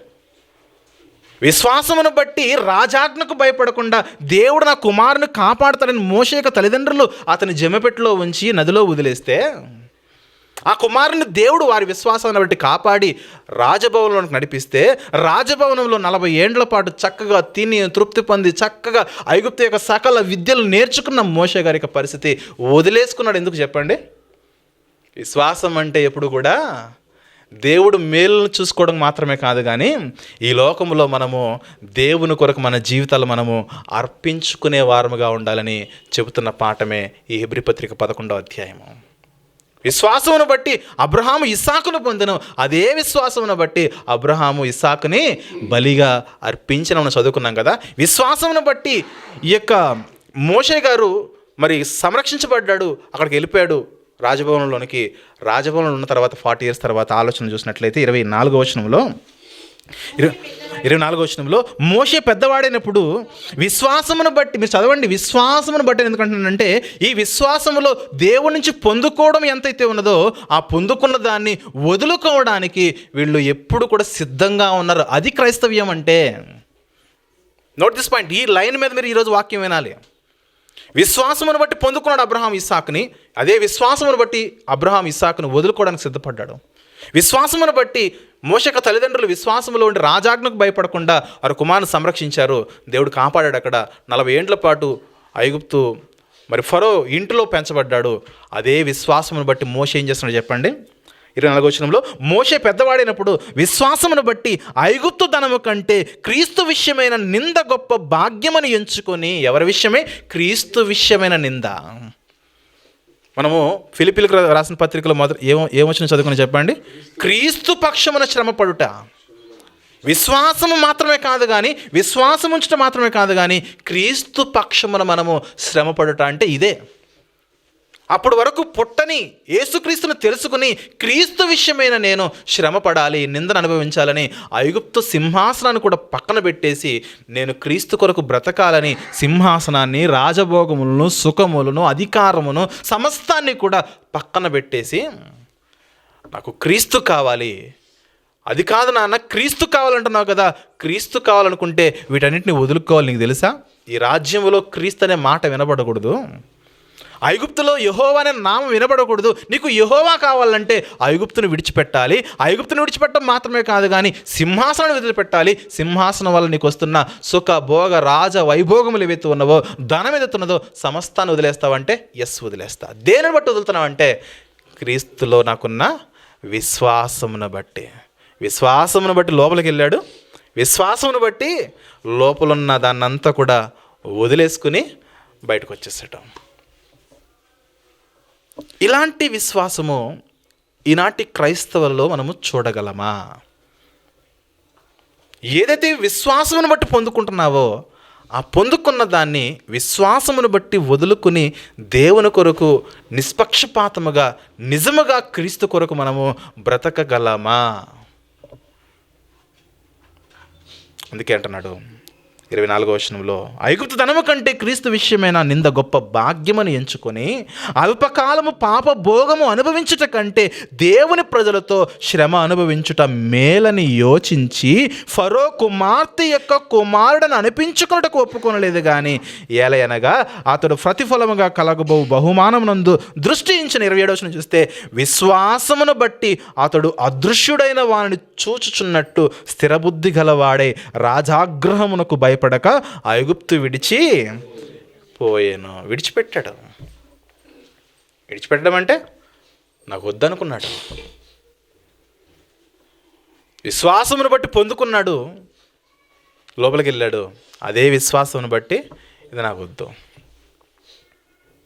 విశ్వాసమును బట్టి రాజాజ్ఞకు భయపడకుండా దేవుడు నా కుమారుని కాపాడుతాడని మోషే యొక్క తల్లిదండ్రులు అతని జమ్మిపెట్టులో ఉంచి నదిలో వదిలేస్తే ఆ కుమారుని దేవుడు వారి విశ్వాసాన్ని బట్టి కాపాడి రాజభవనంలోకి నడిపిస్తే రాజభవనంలో 40 ఏండ్ల పాటు చక్కగా తిని తృప్తి పొంది చక్కగా ఐగుప్తు యొక్క సకల విద్యలు నేర్చుకున్న మోషే గారి యొక్క పరిస్థితి వదిలేసుకున్నాడు. ఎందుకు చెప్పండి? విశ్వాసం అంటే ఎప్పుడు కూడా దేవుడు మేలును చూసుకోవడం మాత్రమే కాదు, కానీ ఈ లోకంలో మనము దేవుని కొరకు మన జీవితాలు మనము అర్పించుకునే వారముగా ఉండాలని చెబుతున్న పాఠమే ఈ హెబ్రీ పత్రిక 11వ అధ్యాయము. విశ్వాసమును బట్టి అబ్రహాము ఇస్సాకును పొందెను, అదే విశ్వాసమును బట్టి అబ్రహాము ఇస్సాకుని బలిగా అర్పించిన చదువుకున్నాం కదా. విశ్వాసమును బట్టి ఈ యొక్క మోషే గారు మరి సంరక్షించబడ్డాడు, అక్కడికి వెళ్ళిపోయాడు రాజభవనంలోనికి. రాజభవనంలో ఉన్న తర్వాత 40 years తర్వాత ఆలోచన చూసినట్లయితే 24వ వచనంలో 24వ వచనంలో మోషే పెద్దవాడైనప్పుడు విశ్వాసమును బట్టి, మీరు చదవండి, విశ్వాసమును బట్టి ఎందుకంటున్నానంటే ఈ విశ్వాసములో దేవుడి నుంచి పొందుకోవడం ఎంతైతే ఉన్నదో ఆ పొందుకున్న దాన్ని వదులుకోవడానికి వీళ్ళు ఎప్పుడు కూడా సిద్ధంగా ఉన్నారు. అది క్రైస్తవ్యం అంటే. Note this point. ఈ లైన్ మీద మీరు ఈరోజు వాక్యం వినాలి. విశ్వాసమును బట్టి పొందుకున్నాడు అబ్రహాం ఇస్సాకుని, అదే విశ్వాసమును బట్టి అబ్రహాం ఇస్సాకును వదులుకోవడానికి సిద్ధపడ్డాడు. విశ్వాసమును బట్టి మోషే యొక్క తల్లిదండ్రులు విశ్వాసములో ఉండి రాజాజ్ఞకు భయపడకుండా వారి కుమారుని సంరక్షించారు. దేవుడు కాపాడాడు. అక్కడ 40 ఏండ్ల పాటు ఐగుప్తు ఫరో ఇంటిలో పెంచబడ్డాడు. అదే విశ్వాసమును బట్టి మోషే ఏం చేస్తున్నాడు చెప్పండి. 24వ వచనంలో మోషే పెద్దవాడైనప్పుడు విశ్వాసమును బట్టి ఐగుప్తు ధనము కంటే క్రీస్తు విషయమైన నింద గొప్ప భాగ్యమని ఎంచుకొని, ఎవరి విషయమే? క్రీస్తు విషయమైన నింద. మనము ఫిలిప్పీలకు రాసిన పత్రికలో ఏమొచ్చిన చదువుకుని చెప్పండి. క్రీస్తు పక్షమున శ్రమపడుట. విశ్వాసము మాత్రమే కాదు కానీ, విశ్వాసం ఉంచడం మాత్రమే కాదు కానీ క్రీస్తు పక్షమున మనము శ్రమపడుట అంటే ఇదే. అప్పటి వరకు పుట్టని యేసుక్రీస్తును తెలుసుకుని క్రీస్తు విషయమైన నేను శ్రమపడాలి, నిందను అనుభవించాలని ఐగుప్తు సింహాసనాన్ని కూడా పక్కన పెట్టేసి నేను క్రీస్తు కొరకు బ్రతకాలని సింహాసనాన్ని, రాజభోగములను, సుఖములను, అధికారమును, సమస్తాన్ని కూడా పక్కన పెట్టేసి నాకు క్రీస్తు కావాలి. అది కాదు నాన్న, క్రీస్తు కావాలంటున్నావు కదా, క్రీస్తు కావాలనుకుంటే వీటన్నిటిని వదులుకోవాలి. నీకు తెలుసా, ఈ రాజ్యంలో క్రీస్తు అనే మాట వినబడకూడదు. ఐగుప్తులో యెహోవా అనే నామం వినబడకూడదు. నీకు యెహోవా కావాలంటే ఐగుప్తును విడిచిపెట్టాలి. ఐగుప్తును విడిచిపెట్టడం మాత్రమే కాదు కానీ సింహాసనాన్ని వదిలిపెట్టాలి. సింహాసనం వల్ల నీకు వస్తున్న సుఖ భోగ రాజ వైభోగములు ఏవైతే ఉన్నవో, ధనం ఏదైతున్నదో సమస్తాన్ని వదిలేస్తావంటే ఎస్ వదిలేస్తా. దేనిని బట్టి వదులుతున్నావంటే క్రీస్తులో నాకున్న విశ్వాసమును బట్టి. విశ్వాసమును బట్టి లోపలికి వెళ్ళాడు. విశ్వాసమును బట్టి లోపలున్న దాన్నంతా కూడా వదిలేసుకుని బయటకు వచ్చేసాడు. ఇలాంటి విశ్వాసము ఈనాటి క్రైస్తవుల్లో మనము చూడగలమా? ఏదైతే విశ్వాసమును బట్టి పొందుకుంటున్నావో ఆ పొందుకున్న దాన్ని విశ్వాసమును బట్టి వదులుకుని దేవుని కొరకు నిష్పక్షపాతముగా నిజముగా క్రీస్తు కొరకు మనము బ్రతకగలమా? అందుకే అంటున్నాడు 24వ వచనంలో, ఐగుప్తు ధనము కంటే క్రీస్తు విషయమైన నింద గొప్ప భాగ్యమని ఎంచుకొని అల్పకాలము పాప భోగము అనుభవించుట కంటే దేవుని ప్రజలతో శ్రమ అనుభవించుట మేలని యోచించి ఫరో కుమార్తె యొక్క కుమారుడని అనిపించుకున్నటకు ఒప్పుకొనలేదు. కానీ ఏలయనగా అతడు ప్రతిఫలముగా కలగబో బహుమానమునందు దృష్టి ఉంచిన 27వ వచనం చూస్తే, విశ్వాసమును బట్టి అతడు అదృశ్యుడైన వారిని చూచుచున్నట్టు స్థిరబుద్ధి గలవాడై రాజాగ్రహమునకు భయపడక ఐగుప్తు విడిచి పోయాను. విడిచిపెట్టాడు. విడిచిపెట్టడం అంటే నాకు వద్దనుకున్నాడు. విశ్వాసమును బట్టి పొందుకున్నాడు, లోపలికి వెళ్ళాడు. అదే విశ్వాసమును బట్టి ఇది నాకు వద్దు.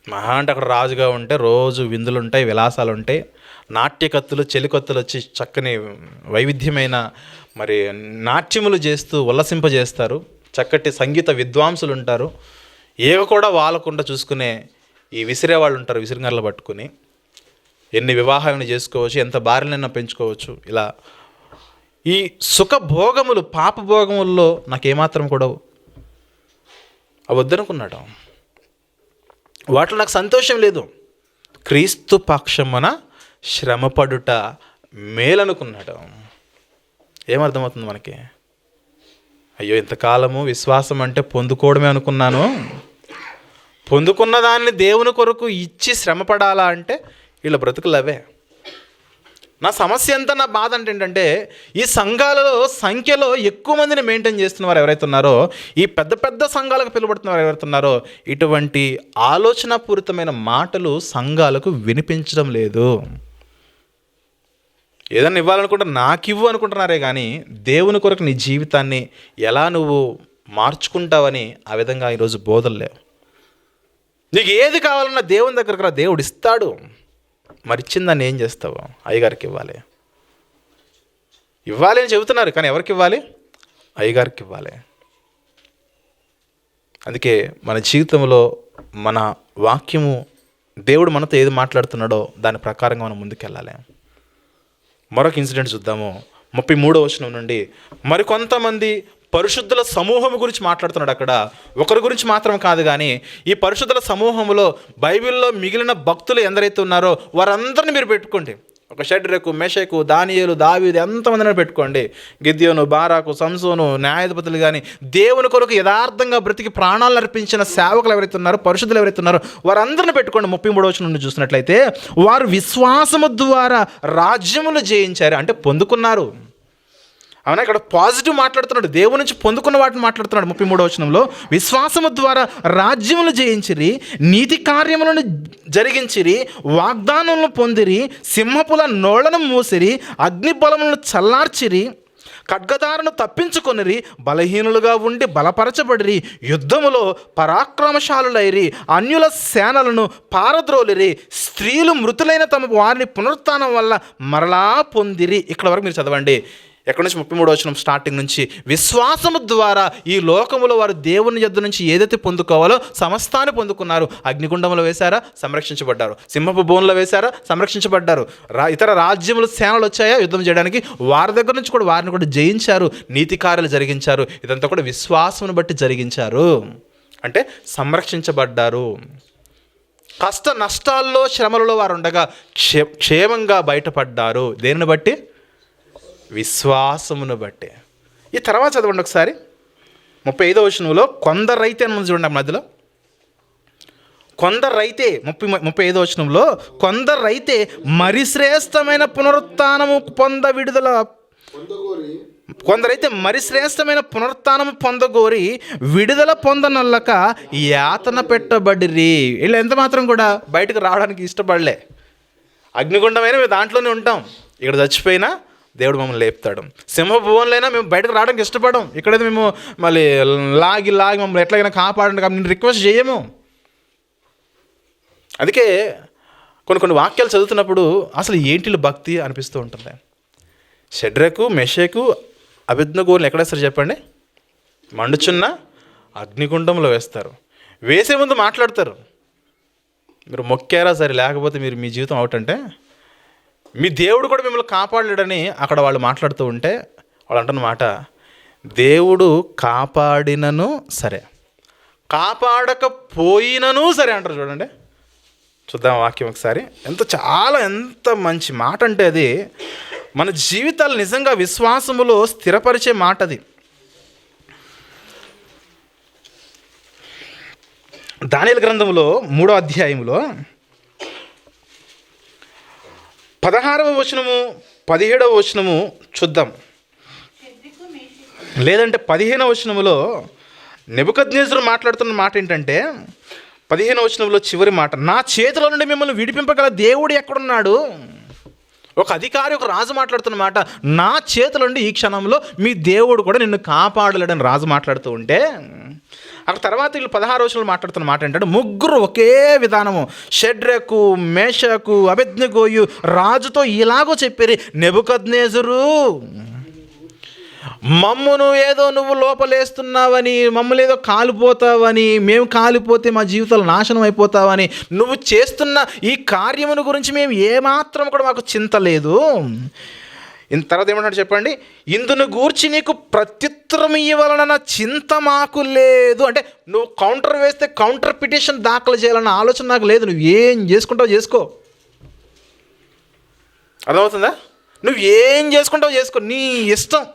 మహా అంటే అక్కడ రాజుగా ఉంటే రోజు విందులు ఉంటాయి, విలాసాలు ఉంటాయి, నాట్యకత్తులు, చెలికత్తులు వచ్చి చక్కని వైవిధ్యమైన నాట్యములు చేస్తూ ఉల్లసింపజేస్తారు. చక్కటి సంగీత విద్వాంసులు ఉంటారు. ఏవి కూడా వాళ్ళకుండా చూసుకునే ఈ విసిరే వాళ్ళు ఉంటారు. విసిరిగర్లు పట్టుకుని ఎన్ని వివాహాలను చేసుకోవచ్చు, ఎంత భార్యలైనా పెంచుకోవచ్చు. ఇలా ఈ సుఖ భోగములు, పాప భోగముల్లో నాకేమాత్రం కూడా అవద్దనుకున్నాడు. వాటిలో నాకు సంతోషం లేదు. క్రీస్తు పక్షమున శ్రమపడుట మేలనుకున్నాడు. ఏమర్థమవుతుంది మనకి? అయ్యో, ఇంతకాలము విశ్వాసం అంటే పొందుకోవడమే అనుకున్నాను, పొందుకున్న దాన్ని దేవుని కొరకు ఇచ్చి శ్రమపడాలా అంటే వీళ్ళ బ్రతుకులు అవే. నా సమస్య ఎంత, నా బాధ అంటే ఏంటంటే ఈ సంఘాలలో సంఖ్యలో ఎక్కువ మందిని మెయింటైన్ చేస్తున్న వారు ఎవరైతే ఉన్నారో, ఈ పెద్ద పెద్ద సంఘాలకు పిలువడుతున్న వారు ఎవరైతే ఉన్నారో, ఇటువంటి ఆలోచనాపూరితమైన మాటలు సంఘాలకు వినిపించడం లేదు. ఏదన్నా ఇవ్వాలనుకుంటే నాకు ఇవ్వు అనుకుంటున్నారే కానీ దేవుని కొరకు నీ జీవితాన్ని ఎలా నువ్వు మార్చుకుంటావని ఆ విధంగా ఈరోజు బోధలు లేవు. నీకు ఏది కావాలన్నా దేవుని దగ్గరకు రా, దేవుడు ఇస్తాడు. మరి ఇచ్చిందాన్ని ఏం చేస్తావు? అయ్యగారికి ఇవ్వాలి అని చెబుతున్నారు, కానీ ఎవరికి ఇవ్వాలి? అయ్యగారికి ఇవ్వాలి. అందుకే మన జీవితంలో మన వాక్యము, దేవుడు మనతో ఏది మాట్లాడుతున్నాడో దాని ప్రకారంగా మనం ముందుకెళ్ళాలి. మరొక ఇన్సిడెంట్ చూద్దాము. 33వ వచనం నుండి మరికొంతమంది పరిశుద్ధుల సమూహం గురించి మాట్లాడుతున్నాడు. అక్కడ ఒకరి గురించి మాత్రం కాదు, కానీ ఈ పరిశుద్ధుల సమూహంలో బైబిల్లో మిగిలిన భక్తులు ఎందరైతే ఉన్నారో వారందరిని మీరు పెట్టుకోండి. ఒక షడ్రకు, మెషకు, దానియేలు, దావీదు ఎంతమందిని పెట్టుకోండి. గిద్యోను, బారాకు, సంసోను, న్యాయాధిపతులు కానీ దేవుని కొరకు యథార్థంగా బ్రతికి ప్రాణాలను అర్పించిన సేవకులు ఎవరైతే ఉన్నారో, పరిశుద్ధులు ఎవరైతే ఉన్నారో వారందరిని పెట్టుకోండి. 33వ వచనం నుండి చూసినట్లయితే వారు విశ్వాసము ద్వారా రాజ్యములు జయించారు, అంటే పొందుకున్నారు. అవునా, ఇక్కడ పాజిటివ్ మాట్లాడుతున్నాడు, దేవుని నుంచి పొందుకున్న వాటిని మాట్లాడుతున్నాడు. 33వ వచనంలో విశ్వాసము ద్వారా రాజ్యములు జయించిరి, నీతి కార్యములను జరిగించిరి, వాగ్దానములను పొందిరి, సింహపుల నోళ్లను మూసిరి, అగ్ని బలములను చల్లార్చిరి, ఖడ్గదారును తప్పించుకొనిరి, బలహీనులుగా ఉండి బలపరచబడిరి, యుద్ధములో పరాక్రమశాలులైరి, అన్యుల సేనలను పారద్రోలిరి, స్త్రీలు మృతులైన తమ వారిని పునరుత్థానం వల్ల మరలా పొందిరి. ఇక్కడ వరకు మీరు చదవండి. ఎక్కడి నుంచి 33వ వచనం స్టార్టింగ్ నుంచి విశ్వాసము ద్వారా ఈ లోకములో వారు దేవుని యొద్ద నుంచి ఏదైతే పొందుకోవాలో సమస్తాన్ని పొందుకున్నారు. అగ్నిగుండంలో వేశారా, సంరక్షించబడ్డారు. సింహపు బోన్లో వేశారా, సంరక్షించబడ్డారు. ఇతర రాజ్యములు, సేనలు వచ్చాయా యుద్ధం చేయడానికి, వారి దగ్గర నుంచి కూడా వారిని కూడా జయించారు, నీతి కార్యాలు జరిగించారు. ఇదంతా కూడా విశ్వాసమును బట్టి జరిగించారు, అంటే సంరక్షించబడ్డారు. కష్ట నష్టాల్లో, శ్రమలలో వారు ఉండగా క్షేమంగా బయటపడ్డారు. దేనిని బట్టి? విశ్వాసమును బట్టే. ఈ తర్వాత చదవండి ఒకసారి 35వ వచనంలో కొందరైతే అని చూడండి. మధ్యలో కొందరైతే 35వ వచనంలో కొందరైతే మరి శ్రేష్టమైన పునరుత్థానము కొందరైతే మరి శ్రేష్టమైన పునరుత్థానము పొందగోరి విడుదల పొందనొల్లక యాతన పెట్టబడిరి. వీళ్ళు ఎంత మాత్రం కూడా బయటకు రావడానికి ఇష్టపడలే. అగ్నిగుండమైనా మేము దాంట్లోనే ఉంటాం, ఇక్కడ చచ్చిపోయినా దేవుడు మమ్మల్ని లేపుతాడు. సింహభువన్లైనా మేము బయటకు రావడానికి ఇష్టపడం, ఇక్కడైతే మేము మళ్ళీ లాగి మమ్మల్ని ఎట్లాగైనా కాపాడండి కాబట్టి నేను రిక్వెస్ట్ చేయము. అందుకే కొన్ని వాక్యాలు చదువుతున్నప్పుడు అసలు ఏంటిలు భక్తి అనిపిస్తూ ఉంటుంది. షడ్రకు, మెషకు, అబేద్నెగోని ఎక్కడేస్తారు చెప్పండి? మండుచున్న అగ్నిగుండంలో వేస్తారు. వేసే ముందు మాట్లాడతారు, మీరు మొక్కారా సరే, లేకపోతే మీరు మీ జీవితం అవుట్ అంటే మీ దేవుడు కూడా మిమ్మల్ని కాపాడలేడని అక్కడ వాళ్ళు మాట్లాడుతూ ఉంటే వాళ్ళు అంటున్నమాట, దేవుడు కాపాడినను సరే, కాపాడకపోయినను సరే అంటారు. చూడండి, చూద్దాం వాక్యం ఒకసారి. ఎంత మంచి మాట అంటే అది మన జీవితాలు నిజంగా విశ్వాసములో స్థిరపరిచే మాట అది. దానియేలు గ్రంథంలో 3వ అధ్యాయంలో 16వ వచనము 17వ వచనము చూద్దాం. లేదంటే 15వ వచనములో నెబుకద్నెజరు మాట్లాడుతున్న మాట ఏంటంటే 15వ వచనంలో చివరి మాట, నా చేతిలో నుండి మిమ్మల్ని విడిపింపగల దేవుడు ఎక్కడున్నాడు? ఒక అధికారి, ఒక రాజు మాట్లాడుతున్న మాట, నా చేతిలో నుండి ఈ క్షణంలో మీ దేవుడు కూడా నిన్ను కాపాడలేడని రాజు మాట్లాడుతూ ఉంటే, అక్కడ తర్వాత వీళ్ళు 16వ వచనంలో మాట్లాడుతున్న మాట ఏంటంటే, ముగ్గురు ఒకే విధానము, షడ్రకు, మేషకు, అబేద్నెగోయు రాజుతో ఇలాగో చెప్పారు, నెబుకద్నెజరు, మమ్మును ఏదో నువ్వు లోపలేస్తున్నావని, మమ్మల్ని ఏదో కాలిపోతావని, మేము కాలిపోతే మా జీవితాలు నాశనం అయిపోతావని నువ్వు చేస్తున్న ఈ కార్యమును గురించి మేము ఏమాత్రం కూడా మాకు చింత లేదు. తర్వాత ఏమంటాడు చెప్పండి, ఇందును గూర్చి నీకు ప్రత్యుత్తరం ఇవ్వాలన్న చింత మాకు లేదు. అంటే నువ్వు కౌంటర్ వేస్తే కౌంటర్ పిటిషన్ దాఖలు చేయాలన్న ఆలోచన నాకు లేదు. నువ్వు ఏం చేసుకుంటావు చేసుకో. అర్థమవుతుందా? నువ్వు ఏం చేసుకుంటావు చేసుకో, నీ ఇష్టం.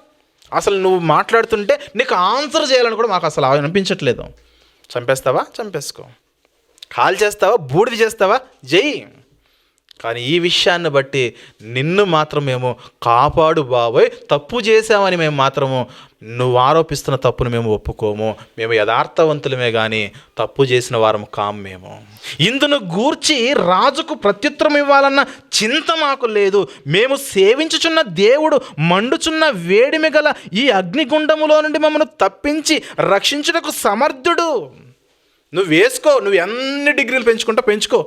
అసలు నువ్వు మాట్లాడుతుంటే నీకు ఆన్సర్ చేయాలని కూడా మాకు అసలు అనిపించట్లేదు. చంపేస్తావా, చంపేసుకో. కాల్ చేస్తావా, బూడిద చేస్తావా, చెయ్యి. కానీ ఈ విషయాన్ని బట్టి నిన్ను మాత్రం మేము కాపాడు బాబోయ్, తప్పు చేసామని మేము మాత్రము నువ్వు ఆరోపిస్తున్న తప్పును మేము ఒప్పుకోము. మేము యథార్థవంతులమే కానీ తప్పు చేసిన వారము కాము మేము. ఇందును గూర్చి రాజుకు ప్రత్యుత్తరం ఇవ్వాలన్న చింత మాకు లేదు. మేము సేవించుచున్న దేవుడు మండుచున్న వేడిమి గల ఈ అగ్నిగుండములో నుండి మమ్మల్ని తప్పించి రక్షించుటకు సమర్థుడు. నువ్వు వేసుకో, నువ్వు ఎన్ని డిగ్రీలు పెంచుకో,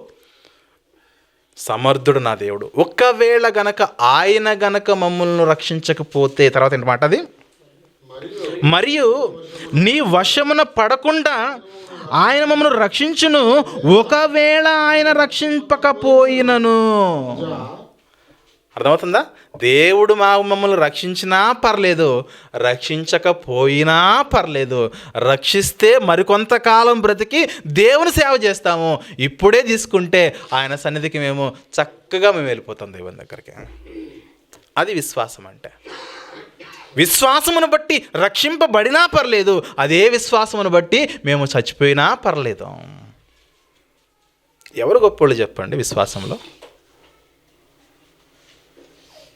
సమర్థుడు నా దేవుడు. ఒక్కవేళ గనక ఆయన గనక మమ్మల్ని రక్షించకపోతే, తర్వాత ఏంటన్నమాట అది, మరియు నీ వశమున పడకుండా ఆయన మమ్మల్ని రక్షించును, ఒకవేళ ఆయన రక్షింపకపోయినను. అర్థమవుతుందా? దేవుడు మమ్మల్ని రక్షించినా పర్లేదు, రక్షించకపోయినా పర్లేదు, రక్షిస్తే మరికొంతకాలం బ్రతికి దేవుని సేవ చేస్తాము. ఇప్పుడే తీసుకుంటే ఆయన సన్నిధికి మేము చక్కగా వెళ్ళిపోతాం దేవుని దగ్గరికి. అది విశ్వాసం అంటే. విశ్వాసమును బట్టి రక్షింపబడినా పర్లేదు, అదే విశ్వాసమును బట్టి మేము చచ్చిపోయినా పర్లేదు. ఎవరు గొప్పోళ్ళు చెప్పండి విశ్వాసంలో?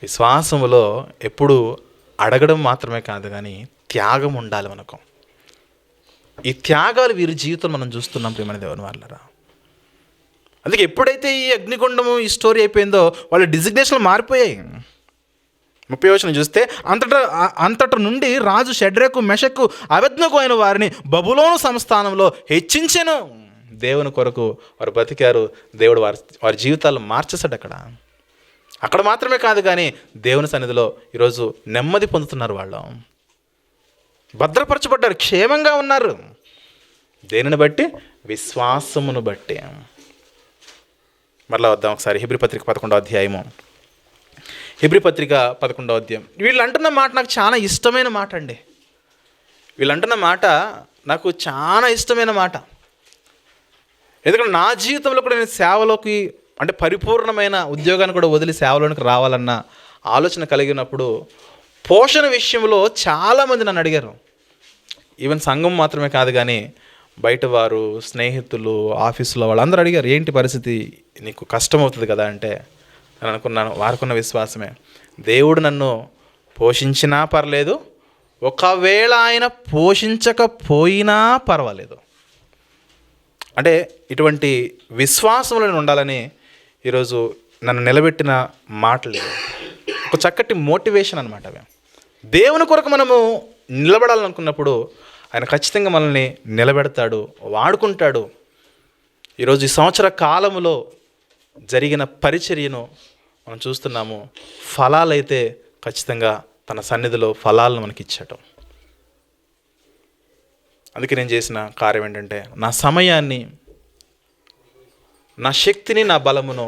విశ్వాసములో ఎప్పుడు అడగడం మాత్రమే కాదు కానీ త్యాగం ఉండాలి మనకు. ఈ త్యాగాలు వీరి జీవితం మనం చూస్తున్నాం ప్రియమైన దేవుని వాళ్ళరా. అందుకే ఎప్పుడైతే ఈ అగ్నిగుండము ఈ స్టోరీ అయిపోయిందో వాళ్ళ డిజిగ్నేషన్లు మారిపోయాయి. 30వ వచనం చూస్తే అంతట నుండి రాజు షడ్రకు మెషకు అబేద్నెగో అయిన వారిని బబులోను సంస్థానంలో హెచ్చించెను. దేవుని కొరకు వారు బతికారు. దేవుడు వారి జీవితాలు మార్చేశాడు. అక్కడ మాత్రమే కాదు కానీ దేవుని సన్నిధిలో ఈరోజు నెమ్మది పొందుతున్నారు. వాళ్ళు భద్రపరచబడ్డారు, క్షేమంగా ఉన్నారు. దేనిని బట్టి? విశ్వాసమును బట్టి. మరలా వద్దాం ఒకసారి హెబ్రీ పత్రిక 11వ అధ్యాయము. హెబ్రీ పత్రిక 11వ అధ్యాయం. వీళ్ళు అంటున్న మాట నాకు చాలా ఇష్టమైన మాట అండి. వీళ్ళు అంటున్న మాట నాకు చాలా ఇష్టమైన మాట. ఎందుకంటే నా జీవితంలో కూడా నేను సేవలోకి అంటే పరిపూర్ణమైన ఉద్యోగాన్ని కూడా వదిలి సేవలోనికి రావాలన్న ఆలోచన కలిగినప్పుడు పోషణ విషయంలో చాలామంది నన్ను అడిగారు. ఈవెన్ సంఘం మాత్రమే కాదు కానీ బయట వారు, స్నేహితులు, ఆఫీసులో వాళ్ళందరూ అడిగారు, ఏంటి పరిస్థితి, నీకు కష్టం అవుతుంది కదా అంటే నేను అనుకున్నాను, వారికున్న విశ్వాసమే, దేవుడు నన్ను పోషించినా పర్లేదు, ఒకవేళ ఆయన పోషించకపోయినా పర్వాలేదు. అంటే ఇటువంటి విశ్వాసంలో ఉండాలని ఈరోజు నన్ను నిలబెట్టిన మాటలు, ఒక చక్కటి మోటివేషన్ అనమాట అవి. దేవుని కొరకు మనము నిలబడాలనుకున్నప్పుడు ఆయన ఖచ్చితంగా మనల్ని నిలబెడతాడు, వాడుకుంటాడు. ఈరోజు ఈ సంవత్సర కాలములో జరిగిన పరిచర్యను మనం చూస్తున్నాము. ఫలాలైతే ఖచ్చితంగా తన సన్నిధిలో ఫలాలను మనకి ఇచ్చాడు. అందుకే నేను చేసిన కార్యం ఏంటంటే నా సమయాన్ని, నా శక్తిని, నా బలమును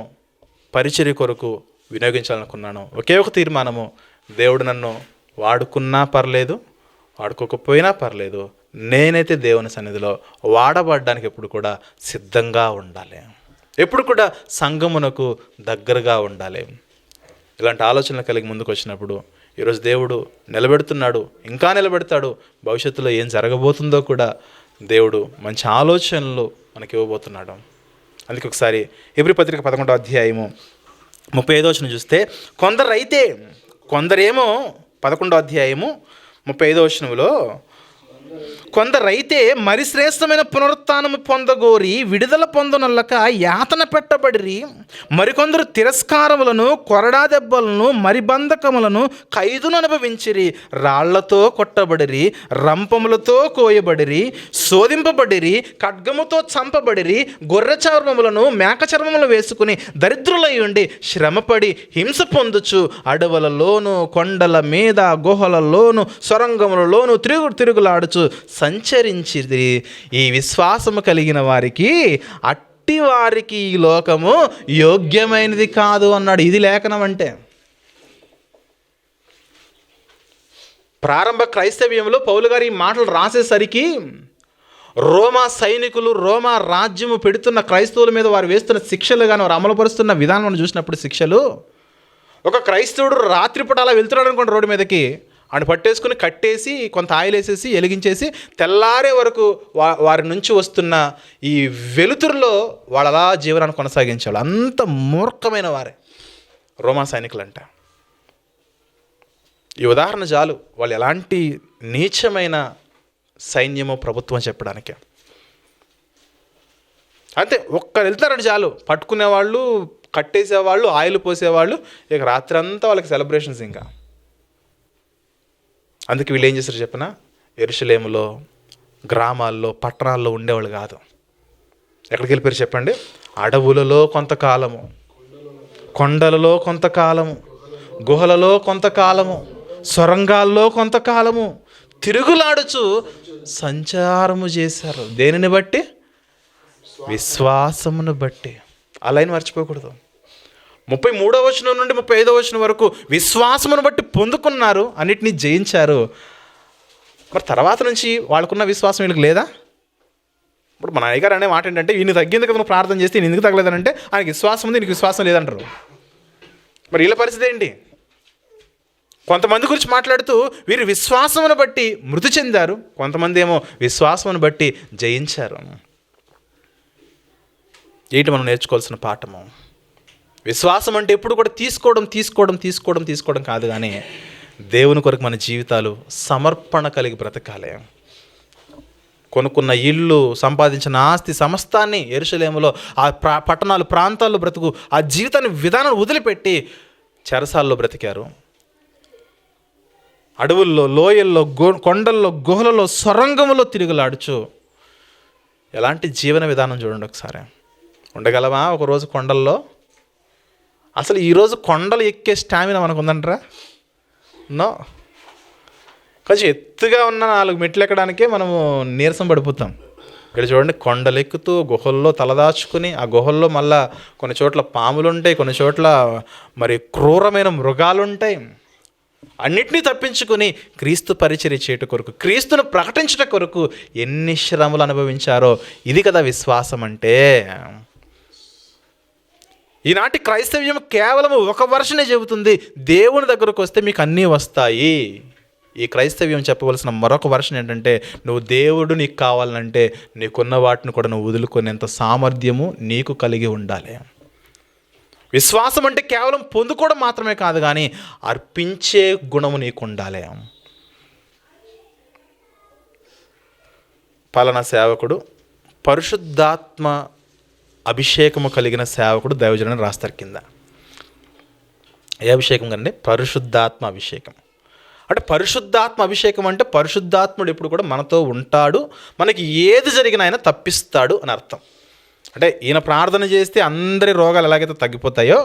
పరిచర్య కొరకు వినియోగించాలనుకున్నాను. ఒకే ఒక తీర్మానము, దేవుడు నన్ను వాడుకున్నా పర్లేదు, వాడుకోకపోయినా పర్లేదు, నేనైతే దేవుని సన్నిధిలో వాడబడడానికి ఎప్పుడు కూడా సిద్ధంగా ఉండాలి, ఎప్పుడు కూడా సంఘమునకు దగ్గరగా ఉండాలి. ఇలాంటి ఆలోచనలు కలిగి ముందుకు వచ్చినప్పుడు ఈరోజు దేవుడు నిలబెడుతున్నాడు, ఇంకా నిలబెడతాడు. భవిష్యత్తులో ఏం జరగబోతుందో కూడా దేవుడు మంచి ఆలోచనలు మనకి ఇవ్వబోతున్నాడు. అందుకే ఒకసారి హెబ్రీ పత్రిక 11వ అధ్యాయము 35వ వచనం చూస్తే కొందరేమో 11వ అధ్యాయము 35వ వచనంలో కొందరైతే మరి శ్రేష్టమైన పునరుత్థానము పొందగోరి విడుదల పొందనొల్లక యాతన పెట్టబడిరి. మరికొందరు తిరస్కారములను, కొరడా దెబ్బలను, మరి బంధకములను, ఖైదును అనుభవించిరి. రాళ్లతో కొట్టబడిరి, రంపములతో కోయబడిరి, శోధింపబడిరి, ఖడ్గముతో చంపబడిరి. గొర్రె చర్మములను, మేక చర్మములు వేసుకుని దరిద్రులై ఉండి శ్రమపడి హింస పొందుచు అడవులలోను, కొండల మీద, గుహలలోను, సొరంగములలోను తిరుగులాడుచు సంచరించిరి. ఈ విశ్వాసము కలిగిన వారికి, అట్టి వారికి ఈ లోకము యోగ్యమైనది కాదు అన్నాడు. ఇది లేఖనం అంటే. ప్రారంభ క్రైస్తవ్యంలో పౌలు గారు ఈ మాటలు రాసేసరికి రోమా సైనికులు, రోమా రాజ్యము పెడుతున్న క్రైస్తవుల మీద వారు వేస్తున్న శిక్షలు కానీ వారు అమలుపరుస్తున్న విధానం చూసినప్పుడు శిక్షలు, ఒక క్రైస్తవుడు రాత్రిపూట అలా వెళ్తున్నాడు అనుకోండి రోడ్డు మీదకి, ఆయన పట్టేసుకుని కట్టేసి కొంత ఆయిల్ వేసేసి వెలిగించేసి తెల్లారే వరకు వారి నుంచి వస్తున్న ఈ వెలుతురులో వాళ్ళు అలా జీవనాన్ని కొనసాగించాలి. అంత మూర్ఖమైన వారే రోమా సైనికులంట. ఈ ఉదాహరణ చాలు వాళ్ళు ఎలాంటి నీచమైన సైన్యమో ప్రభుత్వం చెప్పడానికి. అంతే, ఒక్కరు వెళ్తారంటే చాలు, పట్టుకునేవాళ్ళు, కట్టేసేవాళ్ళు, ఆయిల్ పోసేవాళ్ళు, ఇక రాత్రి అంతా వాళ్ళకి సెలబ్రేషన్స్. ఇంకా అందుకే వీళ్ళు ఏం చేస్తారు చెప్పిన, యెరూషలేములో, గ్రామాల్లో, పట్టణాల్లో ఉండేవాళ్ళు కాదు. ఎక్కడికి వెళ్ళిపోయారు చెప్పండి? అడవులలో కొంతకాలము, కొండలలో కొంతకాలము, గుహలలో కొంతకాలము, సొరంగాల్లో కొంతకాలము తిరుగులాడుచు సంచారము చేశారు. దేనిని బట్టి? విశ్వాసమును బట్టి. ఆ లైన్ మర్చిపోకూడదు. 33వ వచనం నుండి 35వ వచనం వరకు విశ్వాసమును బట్టి పొందుకున్నారు, అన్నిటినీ జయించారు. మరి తర్వాత నుంచి వాళ్ళకున్న విశ్వాసం వీళ్ళకి లేదా? ఇప్పుడు మన అయ్యగారు అనే మాట ఏంటంటే, ఈయన తగ్గింది కదా ప్రార్థన చేస్తే ఈయన ఎందుకు తగ్గలేదనంటే ఆయనకి విశ్వాసం ఉంది, ఈయనకి విశ్వాసం లేదంటారు. మరి వీళ్ళ పరిస్థితి ఏంటి? కొంతమంది గురించి మాట్లాడుతూ వీరు విశ్వాసమును బట్టి మృతి చెందారు, కొంతమంది ఏమో విశ్వాసమును బట్టి జయించారు. ఏంటి మనం నేర్చుకోవాల్సిన పాఠము? విశ్వాసం అంటే ఎప్పుడు కూడా తీసుకోవడం కాదు, కానీ దేవుని కొరకు మన జీవితాలు సమర్పణ కలిగి బ్రతకాలి. కొనుక్కున్న ఇల్లు, సంపాదించిన ఆస్తి సమస్తాన్ని యెరూషలేములో ఆ పట్టణాలు ప్రాంతాల్లో బ్రతుకు ఆ జీవితాన్ని విధానాన్ని వదిలిపెట్టి చెరసాల్లో బ్రతికారు. అడవుల్లో, లోయల్లో, కొండల్లో, గుహలలో, సొరంగములో తిరుగులాడుచు ఎలాంటి జీవన విధానం చూడండి ఒకసారి. ఉండగలమా ఒకరోజు కొండల్లో? అసలు ఈరోజు కొండలు ఎక్కే స్టామినా మనకు ఉందంటారా? నో. కొంచెం ఎత్తుగా ఉన్న 4 మెట్లు ఎక్కడానికే మనము నీరసం పడిపోతాం. ఇక్కడ చూడండి, కొండలు ఎక్కుతూ గుహల్లో తలదాచుకుని, ఆ గుహల్లో మళ్ళా కొన్ని చోట్ల పాములు ఉంటాయి, కొన్ని చోట్ల మరి క్రూరమైన మృగాలు ఉంటాయి. అన్నిటినీ తప్పించుకుని క్రీస్తు పరిచర్య చేయట కొరకు, క్రీస్తును ప్రకటించట కొరకు ఎన్ని శ్రమలు అనుభవించారో. ఇది కదా విశ్వాసం అంటే. ఈనాటి క్రైస్తవ్యం కేవలం ఒక వర్షనే చెబుతుంది, దేవుని దగ్గరకు వస్తే మీకు అన్నీ వస్తాయి. ఈ క్రైస్తవ్యం చెప్పవలసిన మరొక వర్షన్ ఏంటంటే, నువ్వు దేవుడు నీకు కావాలంటే నీకున్న వాటిని కూడా నువ్వు వదులుకునేంత సామర్థ్యము నీకు కలిగి ఉండాలి. విశ్వాసం అంటే కేవలం పొందుకోవడం మాత్రమే కాదు, కానీ అర్పించే గుణము నీకు ఉండాలి. పలానా సేవకుడు పరిశుద్ధాత్మ అభిషేకము కలిగిన సేవకుడు దైవజనుని రాస్తారు కింద. ఏ అభిషేకం కండి? పరిశుద్ధాత్మ అభిషేకం. అంటే పరిశుద్ధాత్మ అభిషేకం అంటే పరిశుద్ధాత్ముడు ఎప్పుడు కూడా మనతో ఉంటాడు, మనకి ఏది జరిగినా ఆయన తప్పిస్తాడు అని అర్థం. అంటే ఈయన ప్రార్థన చేస్తే అందరి రోగాలు ఎలాగైతే తగ్గిపోతాయో,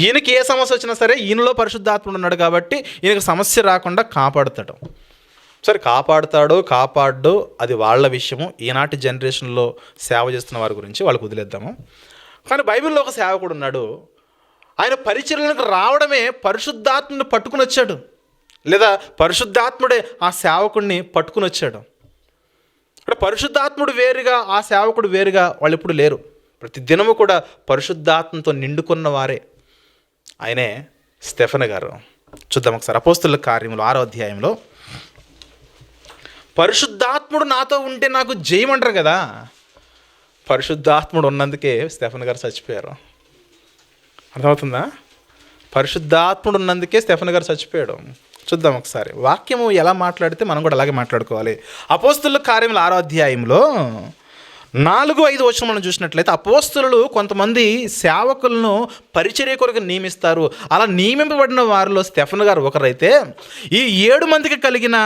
ఈయనకి ఏ సమస్య వచ్చినా సరే ఈయనలో పరిశుద్ధాత్ముడు ఉన్నాడు కాబట్టి ఈయనకు సమస్య రాకుండా కాపాడుతాడు. సరే, కాపాడో అది వాళ్ళ విషయము. ఈనాటి జనరేషన్లో సేవ చేస్తున్న వారి గురించి వాళ్ళకు వదిలేద్దాము. కానీ బైబిల్లో ఒక సేవకుడు ఉన్నాడు, ఆయన పరిచర్యలకు రావడమే పరిశుద్ధాత్ముడిని పట్టుకుని వచ్చాడు, లేదా పరిశుద్ధాత్ముడే ఆ సేవకుడిని పట్టుకుని వచ్చాడు. అంటే పరిశుద్ధాత్ముడు వేరుగా, ఆ సేవకుడు వేరుగా వాళ్ళు ఎప్పుడు లేరు. ప్రతి దినము కూడా పరిశుద్ధాత్మతో నిండుకున్న వారే. ఆయనే స్టెఫెను గారు. చూద్దాం ఒకసారి అపోస్తలుల కార్యములు 6వ అధ్యాయంలో. పరిశుద్ధాత్ముడు నాతో ఉంటే నాకు జయమంటారు కదా. పరిశుద్ధాత్ముడు ఉన్నందుకే స్టెఫెను గారు చచ్చిపోయారు. అర్థమవుతుందా? పరిశుద్ధాత్ముడు ఉన్నందుకే స్టెఫెను గారు చచ్చిపోయాడు. చూద్దాం ఒకసారి వాక్యము ఎలా మాట్లాడితే మనం కూడా అలాగే మాట్లాడుకోవాలి. అపోస్తలుల కార్యములు 6వ అధ్యాయంలో 4-5 వచనములను చూసినట్లయితే, అపోస్తలులు కొంతమంది సేవకులను పరిచర్య కొరకు నియమిస్తారు. అలా నియమింపబడిన వారిలో స్టెఫెను గారు ఒకరైతే, ఈ 7 మందికి కలిగిన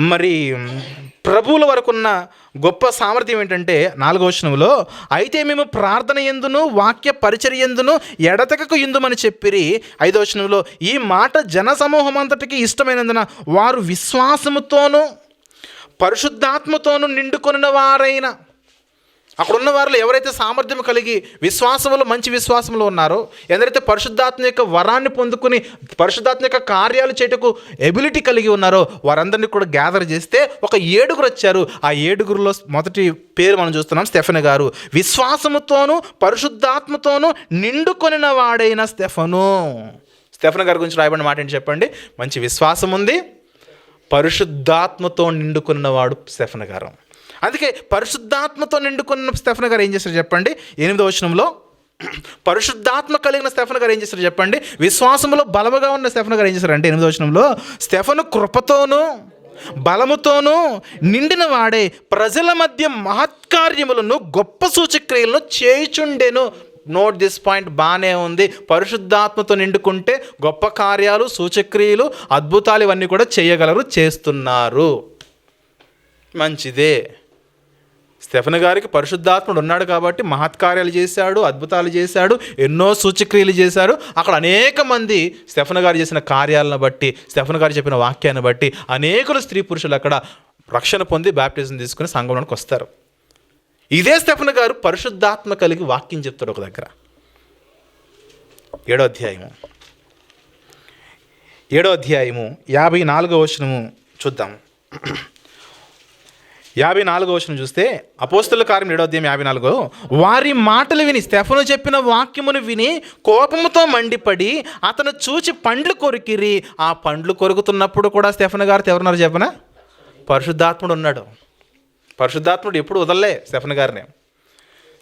మరి ప్రభువుల వరకున్న గొప్ప సామర్థ్యం ఏంటంటే 4వ వచనంలో, అయితే మేము ప్రార్థన యందును వాక్య పరిచర్య యందును ఎడతెగక యుందుమని చెప్పిరి. 5వ వచనంలో, ఈ మాట జనసమూహం అంతటికి ఇష్టమైనందున వారు విశ్వాసముతోనూ పరిశుద్ధాత్మతోనూ నిండుకొనిన వారైన, అక్కడున్న వారిలో ఎవరైతే సామర్థ్యం కలిగి విశ్వాసంలో మంచి విశ్వాసంలో ఉన్నారో, ఎవరైతే పరిశుద్ధాత్మ యొక్క వరాన్ని పొందుకుని పరిశుద్ధాత్మ యొక్క కార్యాలు చేయటకు ఎబిలిటీ కలిగి ఉన్నారో వారందరినీ కూడా గ్యాదర్ చేస్తే ఒక 7 వచ్చారు. ఆ 7లో మొదటి పేరు మనం చూస్తున్నాం, స్టెఫెను గారు. విశ్వాసముతోనూ పరిశుద్ధాత్మతోనూ నిండుకొనిన వాడైన స్టెఫెను గారి గురించి రాయబడిన మాట ఏంటి చెప్పండి? మంచి విశ్వాసం ఉంది, పరిశుద్ధాత్మతో నిండుకున్నవాడు స్టెఫెను గారు. అందుకే పరిశుద్ధాత్మతో నిండుకున్న స్టెఫెను గారు ఏం చేస్తారు చెప్పండి? 8వ వచనంలో, పరిశుద్ధాత్మ కలిగిన స్టెఫెను గారు ఏం చేస్తారు చెప్పండి? విశ్వాసంలో బలముగా ఉన్న స్టెఫెను గారు ఏం చేస్తారంటే 8వ వచనంలో, స్టెఫెను కృపతోనూ బలముతోనూ నిండిన వాడే ప్రజల మధ్య మహత్కార్యములను గొప్ప సూచక్రియలను చేయుచుండెను. నోట్ దిస్ పాయింట్, బాగానే ఉంది. పరిశుద్ధాత్మతో నిండుకుంటే గొప్ప కార్యాలు, సూచక్రియలు, అద్భుతాలు ఇవన్నీ కూడా చేయగలరు, చేస్తున్నారు. మంచిదే. స్టెఫెను గారికి పరిశుద్ధాత్ముడు ఉన్నాడు కాబట్టి మహత్కార్యాలు చేశాడు, అద్భుతాలు చేశాడు, ఎన్నో సూచక్రియలు చేశారు. అక్కడ అనేక మంది స్టెఫెను గారు చేసిన కార్యాలను బట్టి, స్టెఫెను గారు చెప్పిన వాక్యాన్ని బట్టి అనేకులు స్త్రీ పురుషులు అక్కడ రక్షణ పొంది బ్యాప్టిజం తీసుకుని సంఘంలోకి వస్తారు. ఇదే స్టెఫెను గారు పరిశుద్ధాత్మ కలిగి వాక్యం చెప్తాడు ఒక దగ్గర. 7వ అధ్యాయము 54వ వచనము చూద్దాం. 54వ వచనం చూస్తే అపోస్తలుల కార్యం 7వ అధ్యాయం 54, వారి మాటలు విని, స్టెఫను చెప్పిన వాక్యమును విని కోపముతో మండిపడి అతను చూచి పండ్లు కొరికిరి. ఆ పండ్లు కొరుకుతున్నప్పుడు కూడా స్టెఫను గారితో ఎవరున్నారు చెప్పనా? పరిశుద్ధాత్ముడు ఉన్నాడు. పరిశుద్ధాత్ముడు ఎప్పుడు వదలలే స్టెఫను గారిని.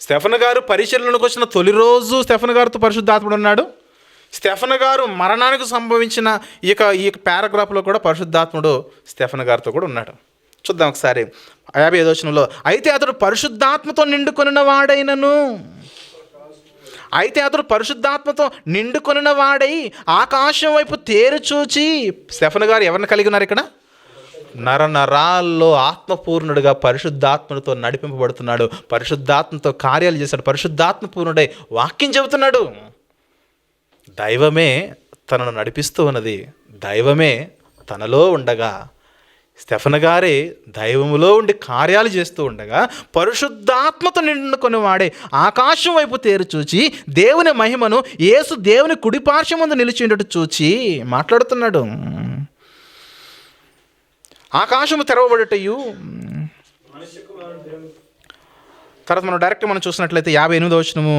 స్టెఫను గారు పరిచర్యలోకి వచ్చిన తొలి రోజు స్టెఫను గారితో పరిశుద్ధాత్ముడు ఉన్నాడు. స్టెఫను గారు మరణానికి సంభవించిన ఈ పారాగ్రాఫ్లో కూడా పరిశుద్ధాత్ముడు స్టెఫను గారితో కూడా ఉన్నాడు. చూద్దాం ఒకసారి 55వ వచనంలో, అయితే అతడు పరిశుద్ధాత్మతో నిండుకొనిన వాడై ఆకాశం వైపు తేరు చూచి, స్టెఫను గారు ఎవరిని కలిగి ఉన్నారు ఇక్కడ? నరనరాల్లో ఆత్మపూర్ణుడిగా పరిశుద్ధాత్మతో నడిపింపబడుతున్నాడు. పరిశుద్ధాత్మతో కార్యాలు చేశాడు. పరిశుద్ధాత్మపూర్ణుడై వాక్యం చెబుతున్నాడు. దైవమే తనను నడిపిస్తూ ఉన్నది. దైవమే తనలో ఉండగా, స్టెఫను గారే దైవములో ఉండి కార్యాలు చేస్తూ ఉండగా పరిశుద్ధాత్మతో నిండుకొని వాడే ఆకాశం వైపు తేరు చూచి దేవుని మహిమను, యేసు దేవుని కుడిపార్శ్వం ముందు నిలిచిండట చూచి మాట్లాడుతున్నాడు. ఆకాశము తెరవబడటయు. తర్వాత మనం డైరెక్ట్ చూసినట్లయితే 58వ వచనము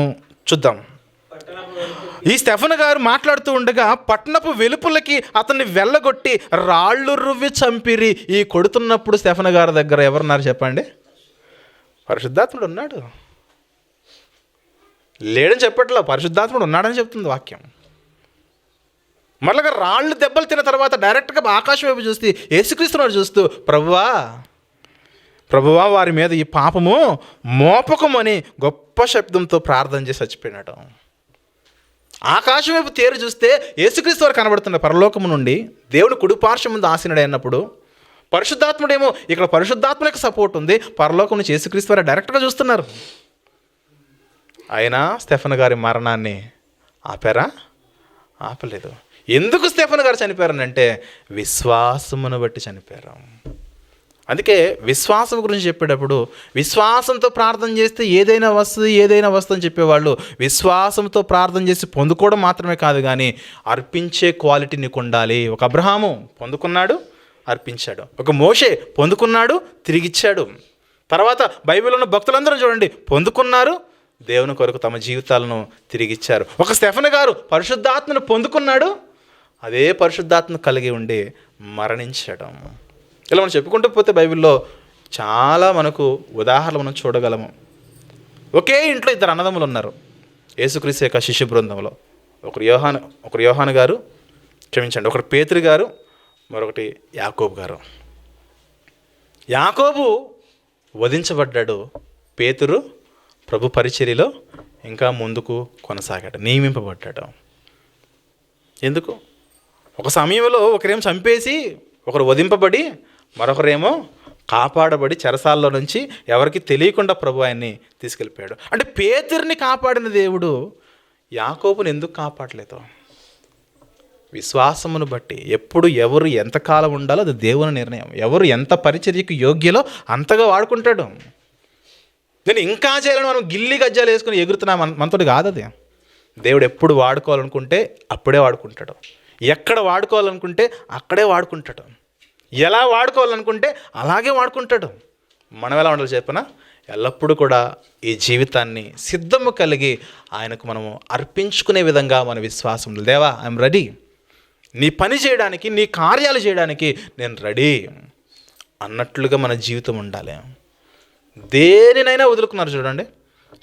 చూద్దాం. ఈ స్టెఫను గారు మాట్లాడుతూ ఉండగా పట్టణపు వెలుపులకి అతన్ని వెళ్ళగొట్టి రాళ్ళు రువ్వి చంపిరి. ఈ కొడుతున్నప్పుడు స్టెఫను గారి దగ్గర ఎవరున్నారు చెప్పండి? పరిశుద్ధాత్ముడు ఉన్నాడు. లేడని చెప్పట్లా, పరిశుద్ధాత్ముడు ఉన్నాడని చెప్తుంది వాక్యం. మరలగా రాళ్ళు దెబ్బలు తిన్న తర్వాత డైరెక్ట్గా ఆకాశం వైపు చూస్తే యేసుక్రీస్తుని చూస్తూ, ప్రభువా వారి మీద ఈ పాపము మోపకమని గొప్ప శబ్దంతో ప్రార్థన చేసి చచ్చిపోయినాడు. ఆకాశం వైపు తేరు చూస్తే యేసుక్రీస్తు వారు కనబడుతున్న పరలోకము నుండి దేవుని కుడిపార్శ్వం ముందు ఆసీనుడు అయినప్పుడు, పరిశుద్ధాత్ముడేమో ఇక్కడ పరిశుద్ధాత్మలకు సపోర్ట్ ఉంది, పరలోకం నుంచి యేసుక్రీస్తు వారు డైరెక్ట్గా చూస్తున్నారు. అయినా స్టెఫను గారి మరణాన్ని ఆపలేదు. ఎందుకు స్టెఫను గారు చనిపోయారనంటే విశ్వాసమును బట్టి చనిపోయారు. అందుకే విశ్వాసం గురించి చెప్పేటప్పుడు విశ్వాసంతో ప్రార్థన చేస్తే ఏదైనా వస్తుంది అని చెప్పేవాళ్ళు విశ్వాసంతో ప్రార్థన చేసి పొందుకోవడం మాత్రమే కాదు, కానీ అర్పించే క్వాలిటీ నీకు ఉండాలి. ఒక అబ్రహాము పొందుకున్నాడు, అర్పించాడు. ఒక మోషే పొందుకున్నాడు, తిరిగిచ్చాడు. తర్వాత బైబిల్లో ఉన్న భక్తులందరూ చూడండి, పొందుకున్నారు, దేవుని కొరకు తమ జీవితాలను తిరిగిచ్చారు. ఒక స్టెఫను గారు పరిశుద్ధాత్మను పొందుకున్నాడు, అదే పరిశుద్ధాత్మ కలిగి ఉండి మరణించడం. ఇలా మనం చెప్పుకుంటూ పోతే బైబిల్లో చాలా మనకు ఉదాహరణలు మనం చూడగలము. ఒకే ఇంట్లో 2 అన్నదమ్ములు ఉన్నారు యేసుక్రీస్తు యొక్క శిష్య బృందంలో. ఒకరు యోహాను గారు, ఒకరు పేతురు గారు, మరొకటి యాకోబు గారు. యాకోబు వధించబడ్డాడు, పేతురు ప్రభు పరిచర్యలో ఇంకా ముందుకు కొనసాగాడు, నియమింపబడ్డాడు. ఎందుకు? ఒక సమయంలో ఒకరేమో చంపేసి, ఒకరు వధింపబడి, మరొకరేమో కాపాడబడి చెరసాల్లో నుంచి ఎవరికి తెలియకుండా ప్రభు ఆయన్ని తీసుకెళ్ళిపోయాడు. అంటే పేతురుని కాపాడిన దేవుడు యాకోబుని ఎందుకు కాపాడలేదు? విశ్వాసమును బట్టి. ఎప్పుడు ఎవరు ఎంతకాలం ఉండాలో అది దేవుని నిర్ణయం. ఎవరు ఎంత పరిచర్యకు యోగ్యలో అంతగా వాడుకుంటాడు. నేను ఇంకా చేయాలని మనం గిల్లి గజ్జాలు వేసుకుని ఎగురుతున్నాం మనతోటి కాదు. అది దేవుడు ఎప్పుడు వాడుకోవాలనుకుంటే అప్పుడే వాడుకుంటాడు. ఎక్కడ వాడుకోవాలనుకుంటే అక్కడే వాడుకుంటాడు. ఎలా వాడుకోవాలనుకుంటే అలాగే వాడుకుంటాడు. మనం ఎలా ఉండాలి చెప్పనా? ఎల్లప్పుడూ కూడా ఈ జీవితాన్ని సిద్ధము కలిగి ఆయనకు మనము అర్పించుకునే విధంగా మన విశ్వాసం. దేవా, ఐఎమ్ రెడీ, నీ పని చేయడానికి, నీ కార్యాలు చేయడానికి నేను రెడీ అన్నట్లుగా మన జీవితం ఉండాలి. దేనినైనా వదులుకున్నారు చూడండి.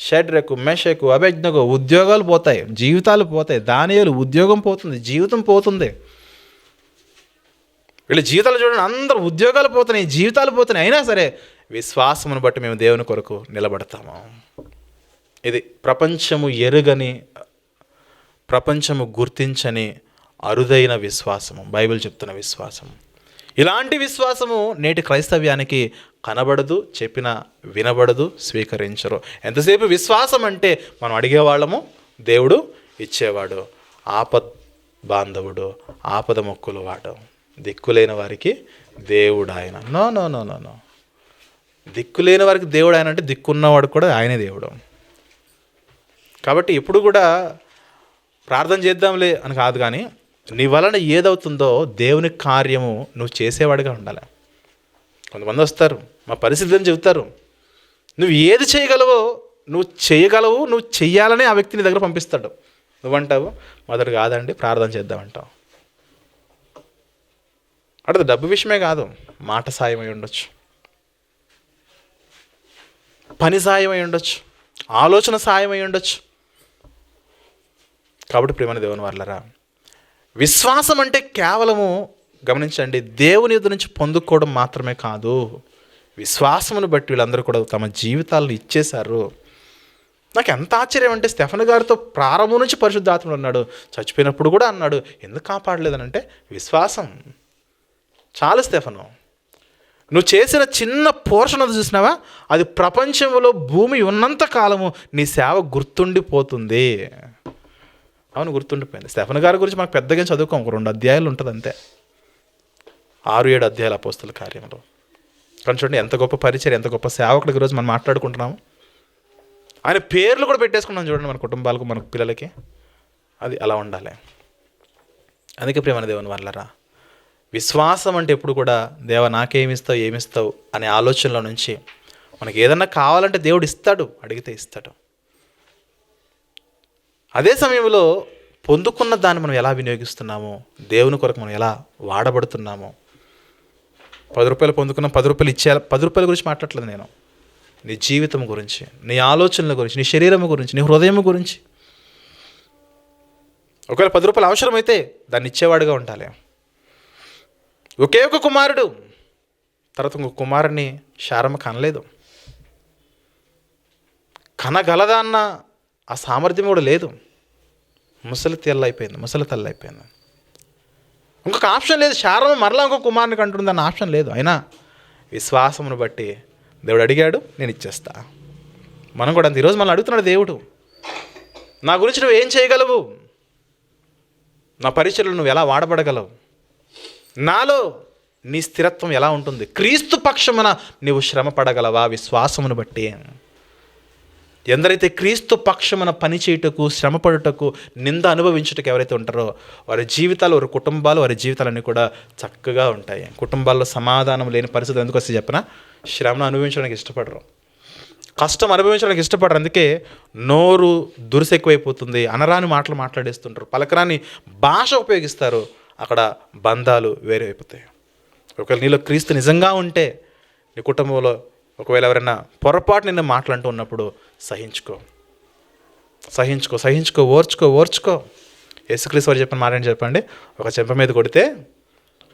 షడ్రకు, మెషకు, అబేజ్ఞకు ఉద్యోగాలు పోతాయి, జీవితాలు పోతాయి. దానియేలు ఉద్యోగం పోతుంది, జీవితం పోతుంది. వీళ్ళ జీవితాలు చూడండి, అందరూ ఉద్యోగాలు పోతున్నాయి, జీవితాలు పోతున్నాయి. అయినా సరే విశ్వాసమును బట్టి మేము దేవుని కొరకు నిలబడతాము. ఇది ప్రపంచము ఎరుగని, ప్రపంచము గుర్తించని అరుదైన విశ్వాసము, బైబిల్ చెప్తున్న విశ్వాసం. ఇలాంటి విశ్వాసము నేటి క్రైస్తవ్యానికి కనబడదు, చెప్పినా వినబడదు, స్వీకరించరు. ఎంతసేపు విశ్వాసం అంటే మనం అడిగేవాళ్ళము, దేవుడు ఇచ్చేవాడు, ఆపద్ బాంధవుడు, ఆపద మొక్కులు వాడు, దిక్కులేని వారికి దేవుడు ఆయన. No no no no no దిక్కులేని వారికి దేవుడు ఆయన అంటే దిక్కున్నవాడు కూడా ఆయనే దేవుడు. కాబట్టి ఎప్పుడు కూడా ప్రార్థన చేద్దాంలే అని కాదు, కానీ నీ వలన ఏదవుతుందో దేవుని కార్యము నువ్వు చేసేవాడిగా ఉండాలి. కొంతమంది వస్తారు, మా పరిస్థితి అని చెబుతారు. నువ్వు ఏది చేయగలవో నువ్వు చేయగలవు, నువ్వు చెయ్యాలని ఆ వ్యక్తిని దగ్గర పంపిస్తాడు. నువ్వంటావు మొదటి కాదండి ప్రార్థన చేద్దామంటావు. అంటే డబ్బు విషయమే కాదు, మాట సాయం అయి ఉండొచ్చు, పని సాయం అయి ఉండొచ్చు, ఆలోచన సాయం అయి ఉండొచ్చు. కాబట్టి ప్రియమైన దేవుని వాళ్ళరా, విశ్వాసం అంటే కేవలము గమనించండి, దేవుని యొద్ద నుంచి పొందుకోవడం మాత్రమే కాదు. విశ్వాసమును బట్టి వీళ్ళందరూ కూడా తమ జీవితాలను ఇచ్చేశారు. నాకు ఎంత ఆశ్చర్యం అంటే, స్టెఫెన్ గారితో ప్రారంభం నుంచి పరిశుద్ధాత్ముడు ఉన్నాడు, చచ్చిపోయినప్పుడు కూడా అన్నాడు. ఎందుకు కాపాడలేదనంటే విశ్వాసం. చాలు స్టెఫను, నువ్వు చేసిన చిన్న పోర్షన్ అది చూసినావా, అది ప్రపంచంలో భూమి ఉన్నంత కాలము నీ సేవ గుర్తుండిపోతుంది. అవును, గుర్తుండిపోయింది. స్టెఫెన్ గారి గురించి మనకు పెద్దగా చదువుకోం, ఒక 2 అధ్యాయాలు ఉంటుంది అంతే, 6-7 అధ్యాయాలు అపోస్తల కార్యంలో. కానీ చూడండి ఎంత గొప్ప పరిచయం, ఎంత గొప్ప సేవకుడికి ఈరోజు మనం మాట్లాడుకుంటున్నాము. ఆయన పేర్లు కూడా పెట్టేసుకున్నాం చూడండి, మన కుటుంబాలకు, మన పిల్లలకి. అది అలా ఉండాలి. అందుకే ప్రియమైన దేవుని వాళ్ళరా, విశ్వాసం అంటే ఎప్పుడు కూడా దేవా నాకేమిస్తావు, ఏమిస్తావు అనే ఆలోచనలో నుంచి మనకి ఏదన్నా కావాలంటే దేవుడు ఇస్తాడు, అడిగితే ఇస్తాడు. అదే సమయంలో పొందుకున్న దాన్ని మనం ఎలా వినియోగిస్తున్నామో, దేవుని కొరకు మనం ఎలా వాడబడుతున్నామో. 10 రూపాయలు పొందుకున్నాం, 10 రూపాయలు ఇచ్చేయాలి. 10 రూపాయల గురించి మాట్లాడలేదు నేను, నీ జీవితం గురించి, నీ ఆలోచనల గురించి, నీ శరీరం గురించి, నీ హృదయం గురించి. ఒకవేళ 10 రూపాయలు అవసరమైతే దాన్ని ఇచ్చేవాడుగా ఉండాలి. ఒకే ఒక కుమారుడు, తర్వాత ఇంకొక కుమారుని శారమ్మ కనలేదు. కనగలదా అన్న ఆ సామర్థ్యం కూడా లేదు. ముసలి తల్లి అయిపోయింది. ఇంకొక ఆప్షన్ లేదు. శారమ్మ మరలా ఇంకొక కుమారుని కంటుంది అన్న ఆప్షన్ లేదు. అయినా విశ్వాసమును బట్టి దేవుడు అడిగాడు, నేను ఇచ్చేస్తా. మనం కూడా అంత. ఈరోజు మనం అడుగుతున్నాడు దేవుడు, నా గురించి నువ్వు ఏం చేయగలవు, నా పరిచర్యలు నువ్వు ఎలా వాడబడగలవు, నాలో నీ స్థిరత్వం ఎలా ఉంటుంది, క్రీస్తు పక్షమున నీవు శ్రమ పడగలవా విశ్వాసమును బట్టి. ఎందరైతే క్రీస్తు పక్షమున పని చేయుటకు, శ్రమపడుటకు, నింద అనుభవించుటకు ఎవరైతే ఉంటారో వారి జీవితాలు, వారి కుటుంబాలు, వారి జీవితాలన్నీ కూడా చక్కగా ఉంటాయి. కుటుంబాల్లో సమాధానం లేని పరిస్థితులు ఎందుకు వస్తే చెప్పినా, శ్రమను అనుభవించడానికి ఇష్టపడరు, కష్టం అనుభవించడానికి ఇష్టపడరు. అందుకే నోరు దురుసెక్కువైపోతుంది, అనరాని మాటలు మాట్లాడేస్తుంటారు, పలకరాని భాష ఉపయోగిస్తారు. అక్కడ బంధాలు వేరే అయిపోతాయి. ఒకవేళ నీలో క్రీస్తు నిజంగా ఉంటే నీ కుటుంబంలో ఒకవేళ ఎవరైనా పొరపాటు నిన్ను మాట్లాడుతూ ఉన్నప్పుడు సహించుకో, ఓర్చుకో. యేసుక్రీస్తు వారు చెప్పిన మాట ఏంటి చెప్పండి, ఒక చెంప మీద కొడితే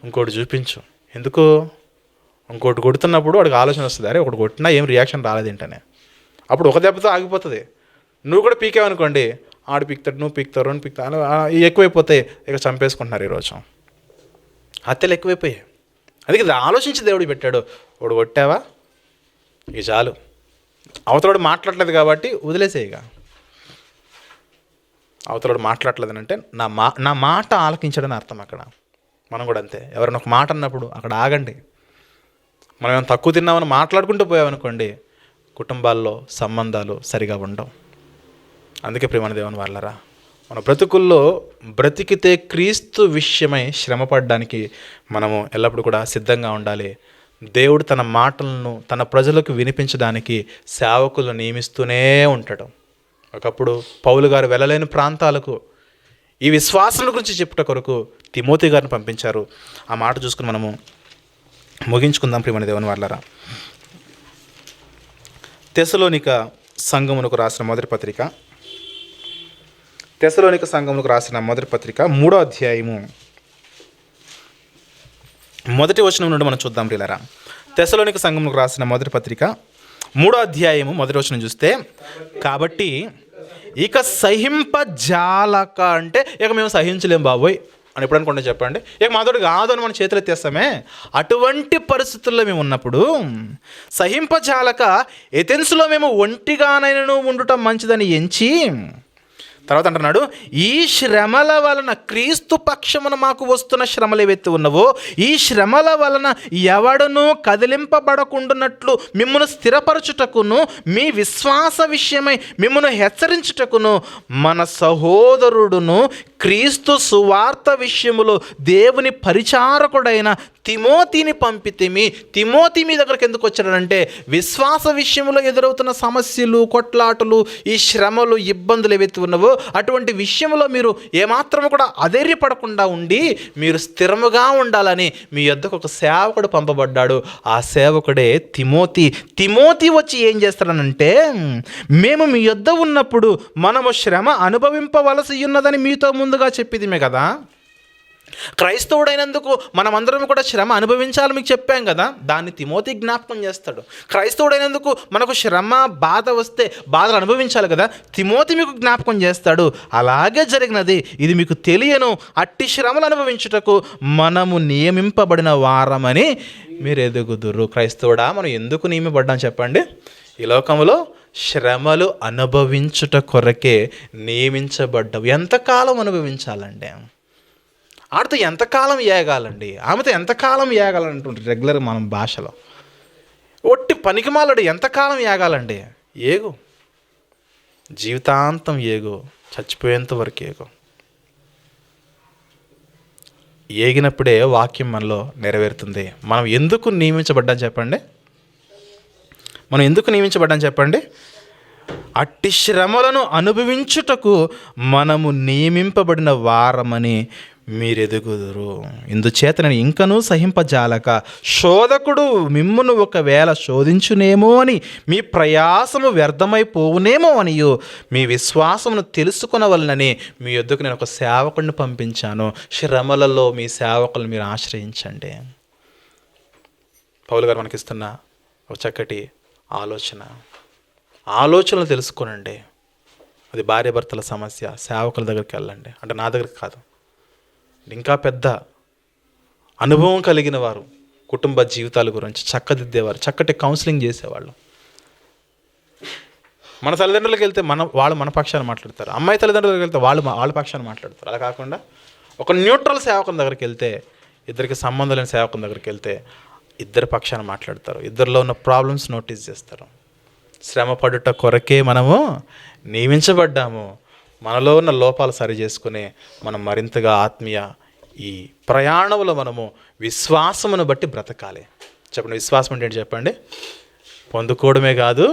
ఇంకోటి చూపించు. ఎందుకు? ఇంకోటి కొడుతున్నప్పుడు వాడికి ఆలోచన వస్తుంది, అరే ఒకటి కొట్టినా ఏం రియాక్షన్ రాలేదేంటనే. అప్పుడు ఒక దెబ్బతో ఆగిపోతుంది. నువ్వు కూడా పీకావనుకోండి, ఆడు పీక్తాడు, నువ్వు పీక్తావు, 2 పీక్తావు, ఎక్కువైపోతాయి. ఇక చంపేసుకుంటున్నారు ఈరోజు, హత్యలు ఎక్కువైపోయాయి. అందుకే ఆలోచించి దేవుడు పెట్టాడు. వాడు కొట్టావా, ఇక చాలు. అవతలడు మాట్లాడలేదు కాబట్టి వదిలేసేయిగా. అవతలడు మాట్లాడలేదు అంటే నా మాట ఆలకించడని అర్థం. అక్కడ మనం కూడా అంతే. ఎవరైనా ఒక మాట అన్నప్పుడు అక్కడ ఆగండి. మనం ఏమైనా తక్కువ తిన్నామని మాట్లాడుకుంటూ పోయామనుకోండి, కుటుంబాల్లో సంబంధాలు సరిగా ఉండవు. అందుకే ప్రియమైన దేవుని వాళ్ళరా, మన బ్రతుకుల్లో బ్రతికితే క్రీస్తు విషయమై శ్రమపడడానికి మనము ఎల్లప్పుడూ కూడా సిద్ధంగా ఉండాలి. దేవుడు తన మాటలను తన ప్రజలకు వినిపించడానికి సేవకులను నియమిస్తూనే ఉంటాడు. ఒకప్పుడు పౌలు గారు వెళ్ళలేని ప్రాంతాలకు ఈ విశ్వాసాల గురించి చెప్పుట కొరకు తిమోతి గారిని పంపించారు. ఆ మాట చూసుకుని మనము ముగించుకుందాం ప్రియమైన దేవుని వాళ్ళరా. తెస్సలోనిక సంఘమునకు రాసిన మొదటి పత్రిక, 3వ అధ్యాయము 1వ వచనం నుండి మనం చూద్దాం ప్రియులారా. తెస్సలోనిక సంఘమునకు రాసిన మొదటి పత్రిక 3వ అధ్యాయము 1వ వచనం చూస్తే, కాబట్టి ఇక సహింపజాలక అంటే ఇక మేము సహించలేం బాబోయ్ అని ఎప్పుడు అనుకుంటే చెప్పండి, ఇక మాతోడు కాదు అని మనం చేతులు ఎత్తేస్తామే. అటువంటి పరిస్థితుల్లో మేము ఉన్నప్పుడు సహింపజాలక ఎథెన్సులో మేము ఒంటిగానైనను ఉండటం మంచిదని ఎంచి తర్వాత అంటున్నాడు, ఈ శ్రమల వలన క్రీస్తు పక్షమున మాకు వస్తున్న శ్రమలు ఏవైతే ఉన్నవో ఈ శ్రమల వలన ఎవడునూ కదిలింపబడకుండానట్లు మిమ్మల్ని స్థిరపరచుటకును మీ విశ్వాస విషయమై మిమ్మల్ని హెచ్చరించుటకును మన సహోదరుడును క్రీస్తు సువార్త విషయములో దేవుని పరిచారకుడైన తిమోతిని పంపితిమి. తిమోతి మీ దగ్గరికి ఎందుకు వచ్చాడంటే విశ్వాస విషయంలో ఎదురవుతున్న సమస్యలు, కొట్లాటలు, ఈ శ్రమలు, ఇబ్బందులు ఏవైతే ఉన్నావో అటువంటి విషయంలో మీరు ఏమాత్రం కూడా అధైర్యపడకుండా ఉండి మీరు స్థిరముగా ఉండాలని మీ యొద్దకు ఒక సేవకుడు పంపబడ్డాడు. ఆ సేవకుడే తిమోతి. తిమోతి వచ్చి ఏం చేస్తాడనంటే, మేము మీ యొద్ద ఉన్నప్పుడు మనము శ్రమ అనుభవింపవలసి ఉన్నదని మీతో ముందుగా చెప్పిదిమే కదా. క్రైస్తవుడైనందుకు మనమందరం కూడా శ్రమ అనుభవించాలని మీకు చెప్పాం కదా. దాన్ని తిమోతి జ్ఞాపకం చేస్తాడు. క్రైస్తవుడైనందుకు మనకు శ్రమ, బాధ వస్తే బాధలు అనుభవించాలి కదా. తిమోతి మీకు జ్ఞాపకం చేస్తాడు. అలాగే జరిగినది, ఇది మీకు తెలియను. అట్టి శ్రమలు అనుభవించుటకు మనము నియమింపబడిన వారమని మీరు ఎదుగుదురు. క్రైస్తవుడా, మనం ఎందుకు నియమింపబడ్డాం చెప్పండి? ఈ లోకంలో శ్రమలు అనుభవించుట కొరకే నియమించబడ్డావు. ఎంతకాలం అనుభవించాలండి? ఆడితో ఎంతకాలం ఏగాలండి? ఆమెతో ఎంతకాలం ఏగాలంటుంటారు రెగ్యులర్ మనం భాషలో. ఒట్టి పనికిమాలడు ఎంతకాలం ఏగాలండి? ఏగు, జీవితాంతం ఏగు, చచ్చిపోయేంత వరకు ఏగు. ఏగినప్పుడే వాక్యం మనలో నెరవేరుతుంది. మనం ఎందుకు నియమించబడ్డాం చెప్పండి? మనం ఎందుకు నియమించబడ్డాం చెప్పండి? అట్టి శ్రమలను అనుభవించుటకు మనము నియమింపబడిన వారమని మీరెదుగుదురు. ఇందుచేత నేను ఇంకనూ సహింపజాలక శోధకుడు మిమ్మును ఒకవేళ శోధించునేమో అని మీ ప్రయాసము వ్యర్థమైపోవునేమో అనియు మీ విశ్వాసమును తెలుసుకొనవలనని మీ యొద్దకు నేను ఒక సేవకుడిని పంపించాను. శ్రమలలో మీ సేవకులను మీరు ఆశ్రయించండి. పౌలు గారు మనకిస్తున్న ఒక చక్కటి ఆలోచనలు తెలుసుకోనండి. అది భార్యాభర్తల సమస్య, సేవకుల దగ్గరికి వెళ్ళండి. అంటే నా దగ్గరికి కాదు, ఇంకా పెద్ద అనుభవం కలిగిన వారు, కుటుంబ జీవితాల గురించి చక్కదిద్దేవారు, చక్కటి కౌన్సిలింగ్ చేసేవాళ్ళు. మన తల్లిదండ్రులకు వెళ్తే వాళ్ళు మన పక్షాన్ని మాట్లాడతారు, అమ్మాయి తల్లిదండ్రులకు వెళ్తే వాళ్ళ పక్షాన్ని మాట్లాడతారు. అలా కాకుండా ఒక న్యూట్రల్ సేవకుని దగ్గరికి వెళ్తే, ఇద్దరికి సంబంధం లేని సేవకుని దగ్గరికి వెళ్తే ఇద్దరి పక్షాన్ని మాట్లాడతారు, ఇద్దరిలో ఉన్న ప్రాబ్లమ్స్ నోటీస్ చేస్తారు. శ్రమ పడుట కొరకే మనము నియమించబడ్డాము. మనలో ఉన్న లోపాలు సరి చేసుకుని మనం మరింతగా ఆత్మీయ ఈ ప్రయాణంలో మనము విశ్వాసమును బట్టి బ్రతకాలి. చెప్పండి, విశ్వాసం అంటే ఏంటి చెప్పండి? పొందుకోవడమే కాదు,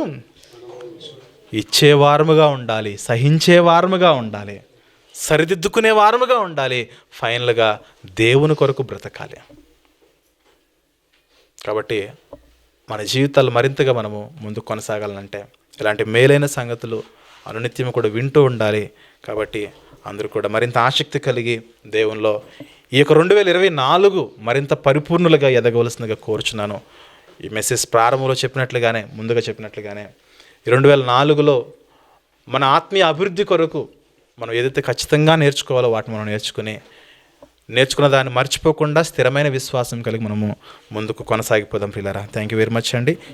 ఇచ్చేవారముగా ఉండాలి, సహించేవారముగా ఉండాలి, సరిదిద్దుకునే వారముగా ఉండాలి, ఫైనల్గా దేవుని కొరకు బ్రతకాలి. కాబట్టి మన జీవితాలు మరింతగా మనము ముందుకు కొనసాగాలంటే ఇలాంటి మేలైన సంగతులు అనునిత్యం కూడా వింటూ ఉండాలి. కాబట్టి అందరూ కూడా మరింత ఆసక్తి కలిగి దేవునిలో ఈ యొక్క 2024 మరింత పరిపూర్ణులుగా ఎదగవలసిందిగా కోరుచున్నాను. ఈ మెసేజ్ ప్రారంభంలో చెప్పినట్లుగానే, ముందుగా చెప్పినట్లుగానే 2024లో మన ఆత్మీయ అభివృద్ధి కొరకు మనం ఏదైతే ఖచ్చితంగా నేర్చుకోవాలో వాటిని మనం నేర్చుకున్న దాన్ని మర్చిపోకుండా స్థిరమైన విశ్వాసం కలిగి మనము ముందుకు కొనసాగిపోదాం ప్రియులారా. థ్యాంక్ యూ వెరీ మచ్ అండి.